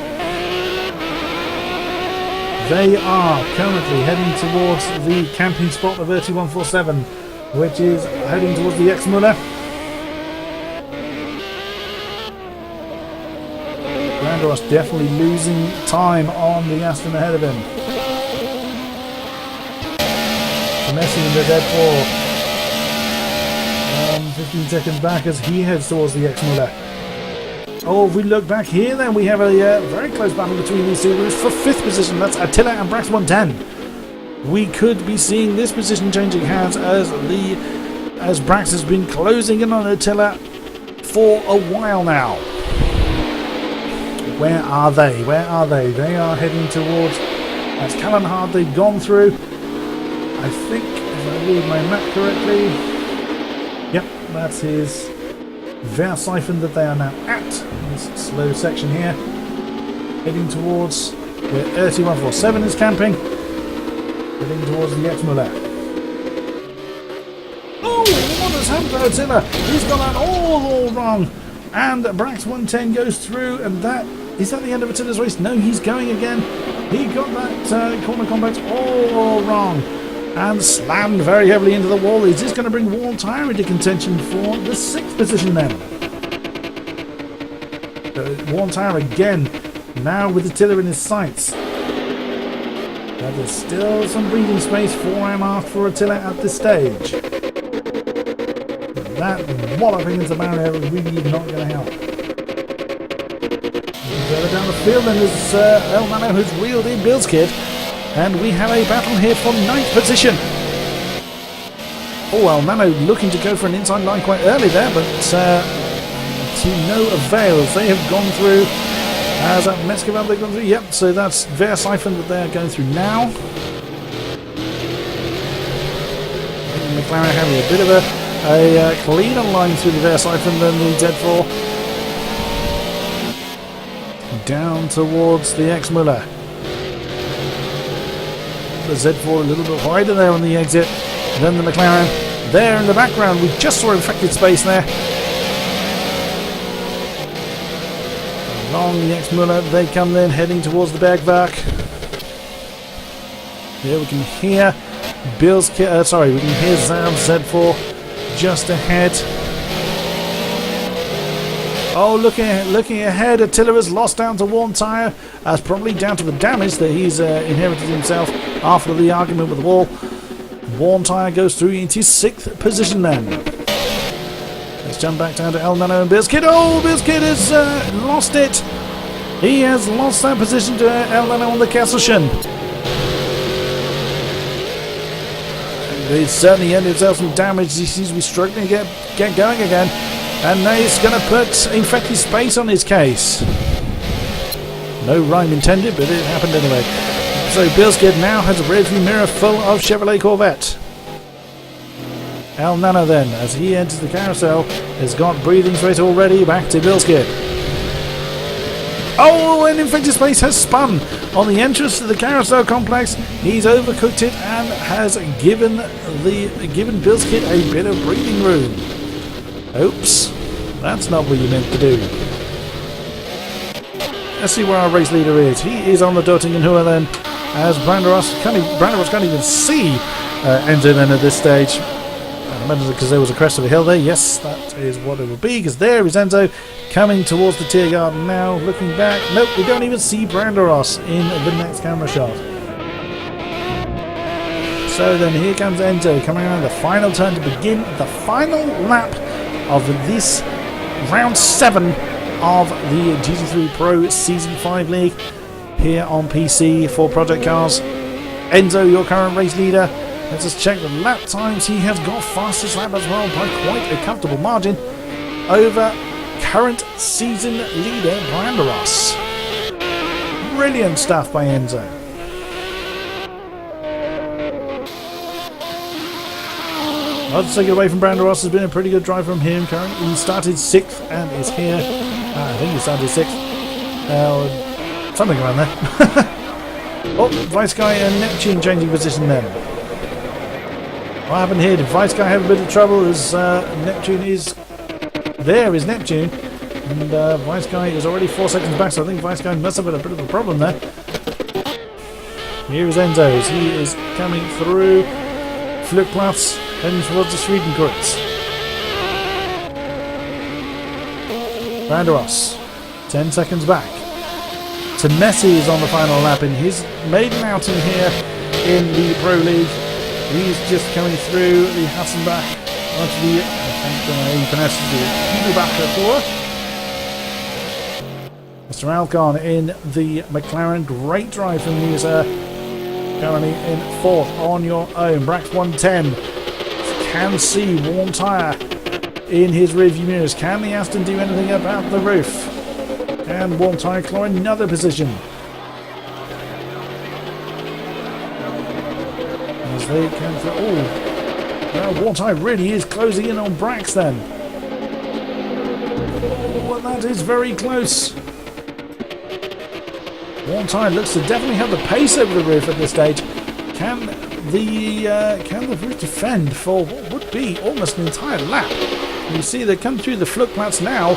They are currently heading towards the camping spot of 3147, which is heading towards the X-Muller. Brandros definitely losing time on the Aston ahead of him. Messi in the Z4. 15 seconds back as he heads towards the X-Muller. Oh, if we look back here, then we have a very close battle between these two groups for 5th position. That's Attila and Brax 110. We could be seeing this position changing hands as Brax has been closing in on Attila for a while now. Where are they? Where are they? They are heading towards, that's Callanhard they've gone through. I think, if I read my map correctly, yep, that's his Versiphen that they are now at. This slow section here. Heading towards where 3147 is camping. Heading towards the X-Muller. Oh, what has happened to Attila? He's got that all wrong. And Brax 110 goes through, and that is that the end of Attila's race? No, he's going again. He got that corner compact all wrong and slammed very heavily into the wall. Is this going to bring Warm Tyre into contention for the 6th position then? Warm Tyre again, now with Attila in his sights. But there's still some breathing space for Attila at this stage. That walloping into the barrier is really not going to help. Further down the field then there's El Nano who's wheeled in Bill's Kid, and we have a battle here for 9th position. Oh, El Nano looking to go for an inside line quite early there, but to no avail as they have gone through. As Mescavel they've gone through, yep, so that's Versiphen that they're going through now. McLaren having a bit of a cleaner line through the Versiphen than the Z4. Down towards the X-Muller. The Z4 a little bit wider there on the exit than the McLaren. There in the background, we just saw infected space there. Along the X-Muller, they come then heading towards the Bergwerk. Here we can hear Bill's we can hear Zab's Z4 just ahead. Oh, looking ahead, Attila has lost down to Warm Tyre, as probably down to the damage that he's inherited himself after the argument with the wall. Warm Tyre goes through into 6th position then. Let's jump back down to El Nano and Bill's Kid. Oh, Bill's Kid has lost it. He has lost that position to El Nano on the Kesselchen. He's certainly ended himself some damage. He seems to be struggling to get going again. And now he's going to put infected space on his case. No rhyme intended, but it happened anyway. So Bill's Kid now has a rearview mirror full of Chevrolet Corvette. El Nano then, as he enters the carousel, has got breathing space already. Back to Bilskid. Oh, an infected space has spun on the entrance to the carousel complex. He's overcooked it and has given Bilskid a bit of breathing room. Oops, that's not what you meant to do. Let's see where our race leader is. He is on the Dottingenhua then, as Branderos can't even see Enzo then at this stage. Because there was a crest of a hill there. Yes, that is what it will be, because there is Enzo coming towards the tier garden now, looking back. Nope, we don't even see Branderos in the next camera shot. So then here comes Enzo coming around the final turn to begin the final lap of this round 7 of the GT3 Pro Season 5 League here on PC for Project Cars. Enzo, your current race leader. Let's just check the lap times. He has got fastest lap as well by quite a comfortable margin over current season leader Branderos. Brilliant stuff by Enzo. Not to take it away from Branderos, has been a pretty good drive from him. Currently he started 6th and is here. I think he started 6th. Something around there. Oh, Vice Guy and Neptune changing position then. What happened here? Did Vice Guy have a bit of trouble as Neptune is... There is Neptune. And Vice Guy is already 4 seconds back, so I think Vice Guy must have had a bit of a problem there. Here is Enzo as he is coming through Flugplatz, heading towards the Sweden Kreuz. Branderos, 10 seconds back. Temesi is on the final lap in his maiden outing here in the Pro League. He's just coming through the Hassenbach onto the, I think he pronounces the Hügelbacher 4. Mr. Alcon in the McLaren. Great drive from you, sir. Currently in 4th on your own. Brax 110 can see warm tyre in his rearview mirrors. Can the Aston do anything about the roof? And warm tyre claw another position. They can through. Oh, well, warm tyre really is closing in on Brax then. Oh, that is very close. Warm tyre looks to definitely have the pace over the roof at this stage. Can the roof defend for what would be almost an entire lap? You see they come through the Flugplatz now.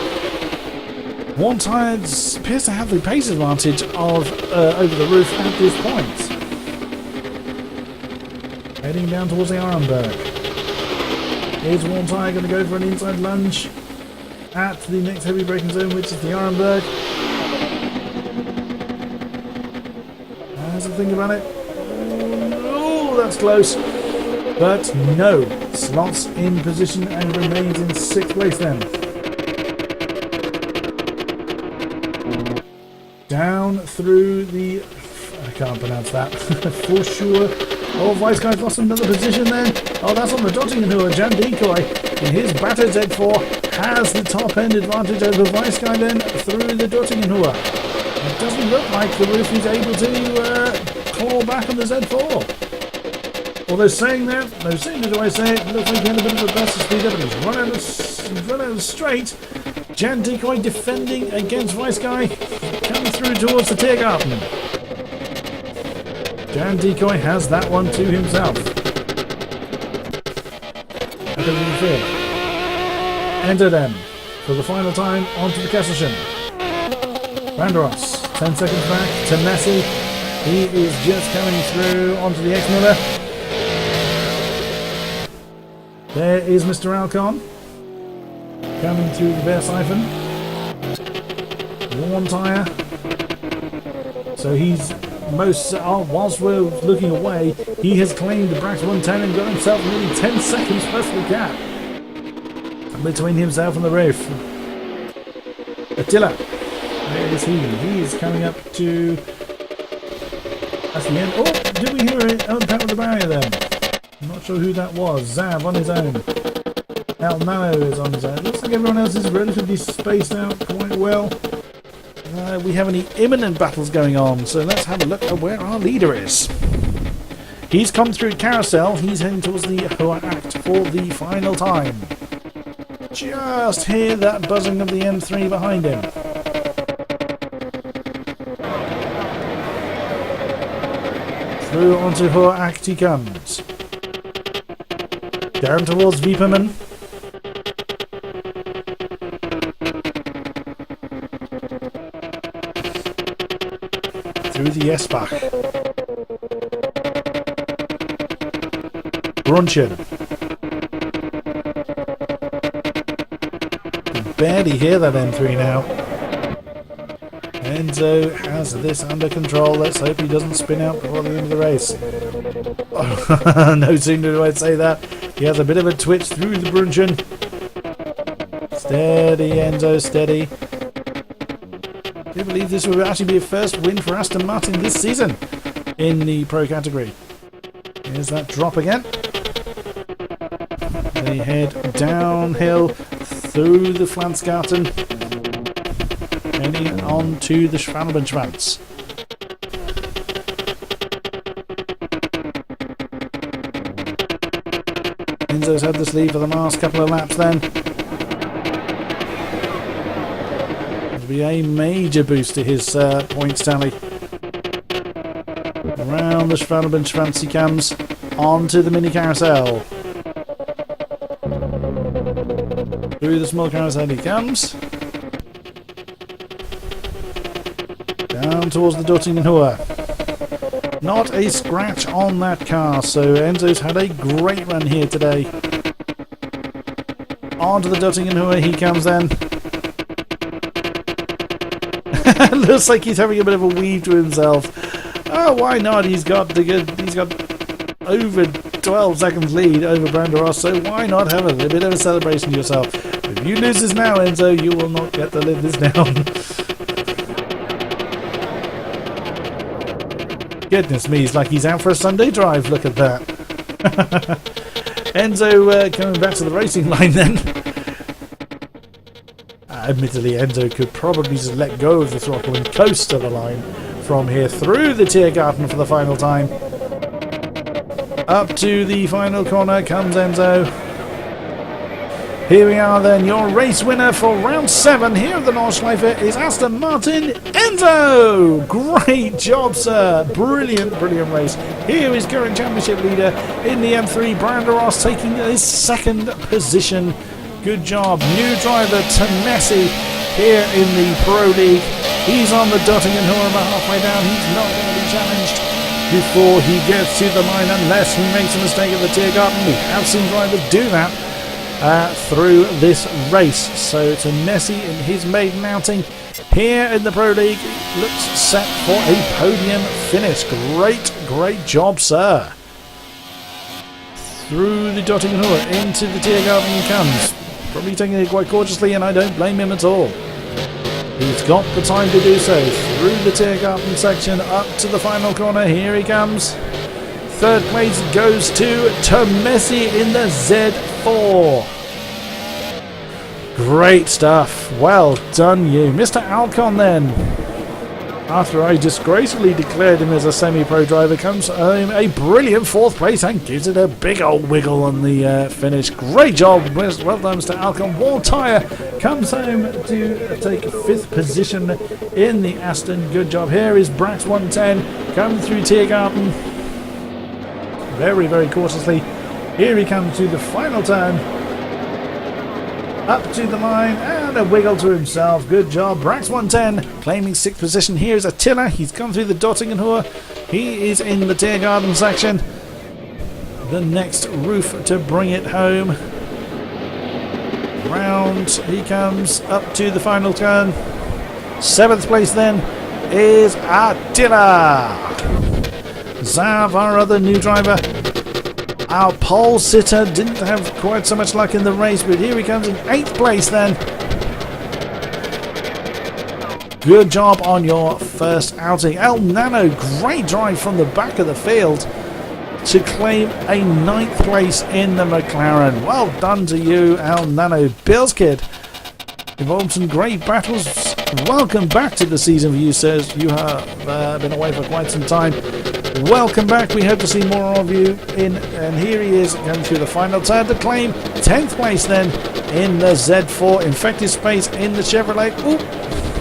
Warm tyre appears to have the pace advantage of over the roof at this point. Heading down towards the Arenberg. Is warm tyre going to go for an inside lunge at the next heavy braking zone, which is the Arenberg? Has a think about it. Oh, that's close. But no. Slots in position and remains in 6th place then. Down through the... I can't pronounce that. For sure. Oh, Vice Guy's lost another position then. Oh, that's on the Dottingenhua. Jan Decoy in his battered Z4 has the top end advantage over Vice Guy then through the Dottingenhua. It doesn't look like the roof is able to claw back on the Z4. Although saying that, no sooner do I say it, looks like he had a bit of a burst of speed up and he's run out of straight. Jan Decoy defending against Vice Guy, coming through towards the Tiergarten. Jan Decoy has that one to himself. How does he feel? Enter them for the final time onto the Kesselchen. Branderos, 10 seconds back to Messi. He is just coming through onto the X-Miller. There is Mr. Alcon coming through the Bearsiphon. Warm tyre. So he's whilst we're looking away, he has claimed the Brax 110 and got himself nearly 10 seconds plus the gap between himself and the roof. Attila, where is he? He is coming up to... That's the end. Oh, did we hear it? Oh, that was the barrier then. I'm not sure who that was. Zav on his own. El Nano is on his own. Looks like everyone else is relatively spaced out quite well. We have any imminent battles going on, so let's have a look at where our leader is. He's come through Carousel. He's heading towards the Hoa Act for the final time. Just hear that buzzing of the M3 behind him. Through onto Hoa Act he comes. Down towards Viperman. Through the Esbach. Brunchen. You can barely hear that M3 now. Enzo has this under control. Let's hope he doesn't spin out before the end of the race. Oh, no sooner do I say that. He has a bit of a twitch through the Brunchen. Steady, Enzo, steady. I do believe this will actually be a first win for Aston Martin this season in the Pro category. Here's that drop again. They head downhill through the Flansgarten, heading on to the Schwanenschwanz. Enzo's had this lead for the last couple of laps then. It'll be a major boost to his points tally. Around the Schwanenschwanz he comes, onto the mini carousel. Through the small carousel he comes. Down towards the Dortmund. Not a scratch on that car, so Enzo's had a great run here today. Onto the Dortmund he comes then. Looks like he's having a bit of a weave to himself. Oh, why not? He's got over 12 seconds lead over Brando Ross, so why not have a bit of a celebration to yourself? If you lose this now, Enzo, you will not get to live this down. Goodness me, he's like he's out for a Sunday drive. Look at that. Enzo coming back to the racing line then. Admittedly, Enzo could probably just let go of the throttle and coast to the line from here through the Tiergarten for the final time. Up to the final corner comes Enzo. Here we are then, your race winner for round 7 here at the Nordshleife is Aston Martin, Enzo! Great job, sir. Brilliant, brilliant race. Here is current championship leader in the M3, Brando Ross, taking his 2nd position. Good job. New driver, Messi, here in the Pro League. He's on the Dottingen about halfway down. He's not going to be challenged before he gets to the line unless he makes a mistake at the Tiergarten. We have seen drivers do that through this race. So to Messi in his maiden outing here in the Pro League, looks set for a podium finish. Great job, sir. Through the Dottingen into the Tiergarten he comes. Probably taking it quite cautiously, and I don't blame him at all. He's got the time to do so. Through the Tiergarten section, up to the final corner. Here he comes. 3rd place goes to Messi in the Z4. Great stuff. Well done, you. Mr. Alcon then, after I disgracefully declared him as a semi-pro driver, comes home a brilliant 4th place and gives it a big old wiggle on the finish. Great job. Well done, Mr. Alcon. Wall Tyre comes home to take 5th position in the Aston. Good job. Here is Brax 110 coming through Tiergarten. Very, very cautiously. Here he comes to the final turn. Up to the line and a wiggle to himself. Good job. Brax 110 claiming 6th position. Here's Attila. He's gone through the Dottingen. He is in the Tiergarten section. The next roof to bring it home. Round he comes up to the final turn. 7th place then is Attila. Zav, our other new driver. Our pole sitter didn't have quite so much luck in the race, but here he comes in 8th place then. Good job on your first outing. El Nano, great drive from the back of the field to claim a 9th place in the McLaren. Well done to you, El Nano. Bill's kid involved some great battles. Welcome back to the season for you, sirs. You have been away for quite some time. welcome back. We hope to see more of you in, and here he is going through the final turn to claim 10th place then in the Z4. Infected space in the Chevrolet. Ooh,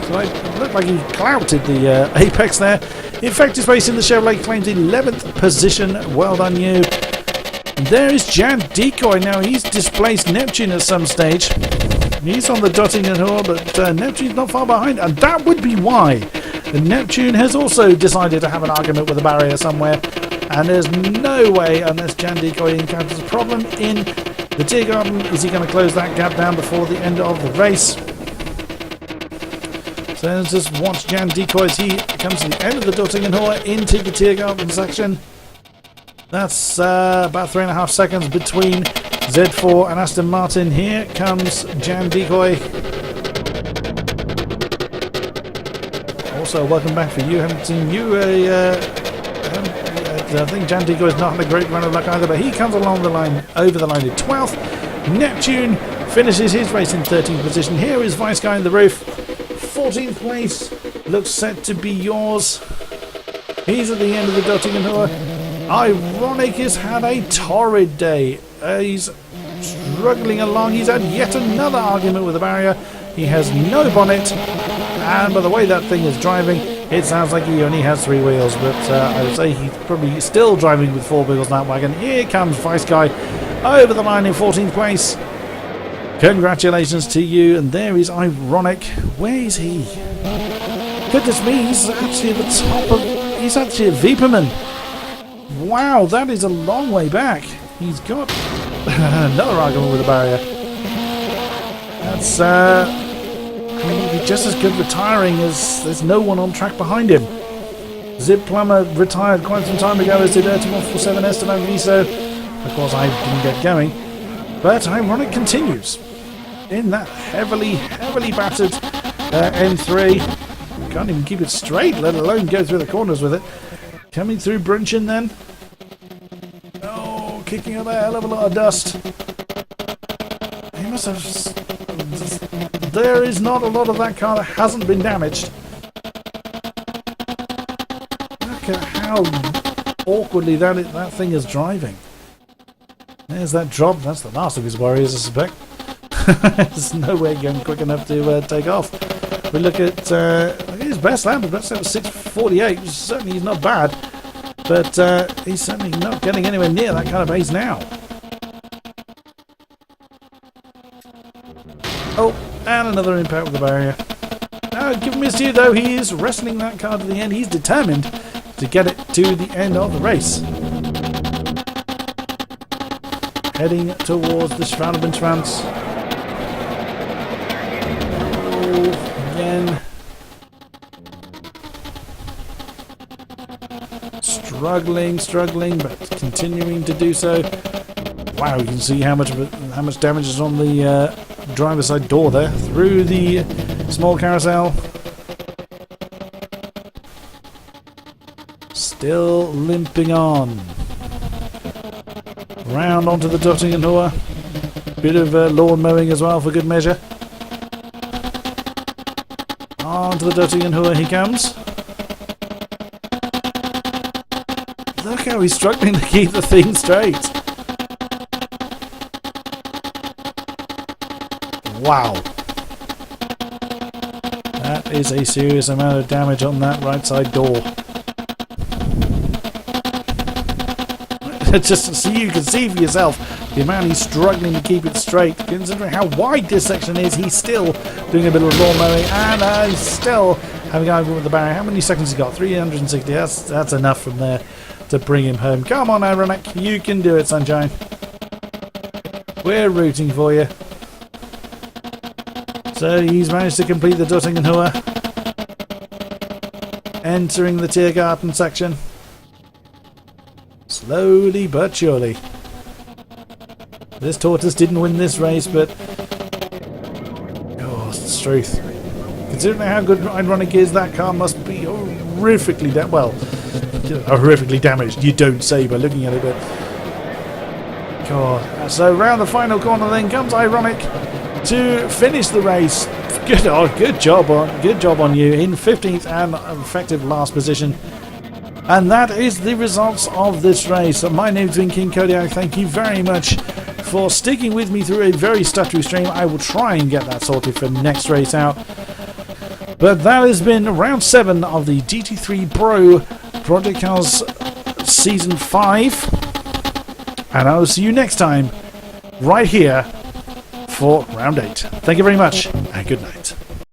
so it looked like he clouted the apex there. Infected space in the Chevrolet claims 11th position. Well done you. And there is Jan Decoy. Now he's displaced Neptune at some stage. He's on the dotting and all, but Neptune's not far behind, and that would be why. And Neptune has also decided to have an argument with a barrier somewhere, and there's no way, unless Jan Decoy encounters a problem in the Tear Garden, is he going to close that gap down before the end of the race. So let's just watch Jan Decoy as he comes to the end of the Dottingenhoer into the Tear Garden section. That's about 3.5 seconds between Z4 and Aston Martin. Here comes Jan Decoy. Also, welcome back for you. Haven't seen you. I think Jan Decoy is not had a great run of luck either, but he comes along the line, over the line in 12th. Neptune finishes his race in 13th position. Here is Vice Guy in the roof. 14th place looks set to be yours. He's at the end of the Dottingenhoer. Ironic has had a torrid day. He's struggling along. He's had yet another argument with the barrier. He has no bonnet, and by the way that thing is driving, it sounds like he only has 3 wheels, but I would say he's probably still driving with 4 wheels in that wagon. Here comes Vice Guy over the line in 14th place. Congratulations to you. And there is Ironic. Where is he? Goodness me, he's actually at the top of... He's actually at Vieperman. Wow, that is a long way back. He's got another argument with the barrier. That's maybe just as good retiring as there's no one on track behind him. Zip Plumber retired quite some time ago, as did Ertimov47 Esteban Viso. Of course, I didn't get going. But Ironic continues in that heavily battered M3. Can't even keep it straight, let alone go through the corners with it. Coming through Brunchen then. Oh, kicking up a hell of a lot of dust. He must have... There is not a lot of that car that hasn't been damaged. Look at how awkwardly that thing is driving. There's that drop. That's the last of his worries, I suspect. There's no way going quick enough to take off. We look at his best lap. His best lap was 6:48. Certainly he's not bad, but he's certainly not getting anywhere near that kind of pace now. Oh, and another impact with the barrier. Give him his due though. He is wrestling that car to the end. He's determined to get it to the end of the race. Heading towards the Schwanenbenschwanz. Again. Struggling, but continuing to do so. Wow, you can see how much damage is on the driver's side door there, through the small carousel. Still limping on. Round onto the Dottingenhoer. Bit of lawn mowing as well for good measure. Onto the Dottingenhoer he comes. Look how he's struggling to keep the thing straight. Wow. That is a serious amount of damage on that right side door. Just so you can see for yourself the amount he's struggling to keep it straight. Considering how wide this section is, he's still doing a bit of lawn mowing, and he's still having an argument with the barrier. How many seconds he got? 360. That's enough from there to bring him home. Come on, Ironic. You can do it, sunshine. We're rooting for you. So he's managed to complete the Dottingenhoer. Entering the Tiergarten section. Slowly but surely. This tortoise didn't win this race, but... Oh, it's the truth. Considering how good Ironic is, that car must be horrifically damaged. You don't say by looking at it, but... God. So round the final corner then comes Ironic to finish the race. Good job on you in 15th and effective last position. And that is the results of this race. My name's been King-Kodiak. Thank you very much for sticking with me through a very stuttery stream. I will try and get that sorted for next race out. But that has been round 7 of the GT3 Pro Project Cars Season 5. And I will see you next time, right here, for round 8. Thank you very much, and good night.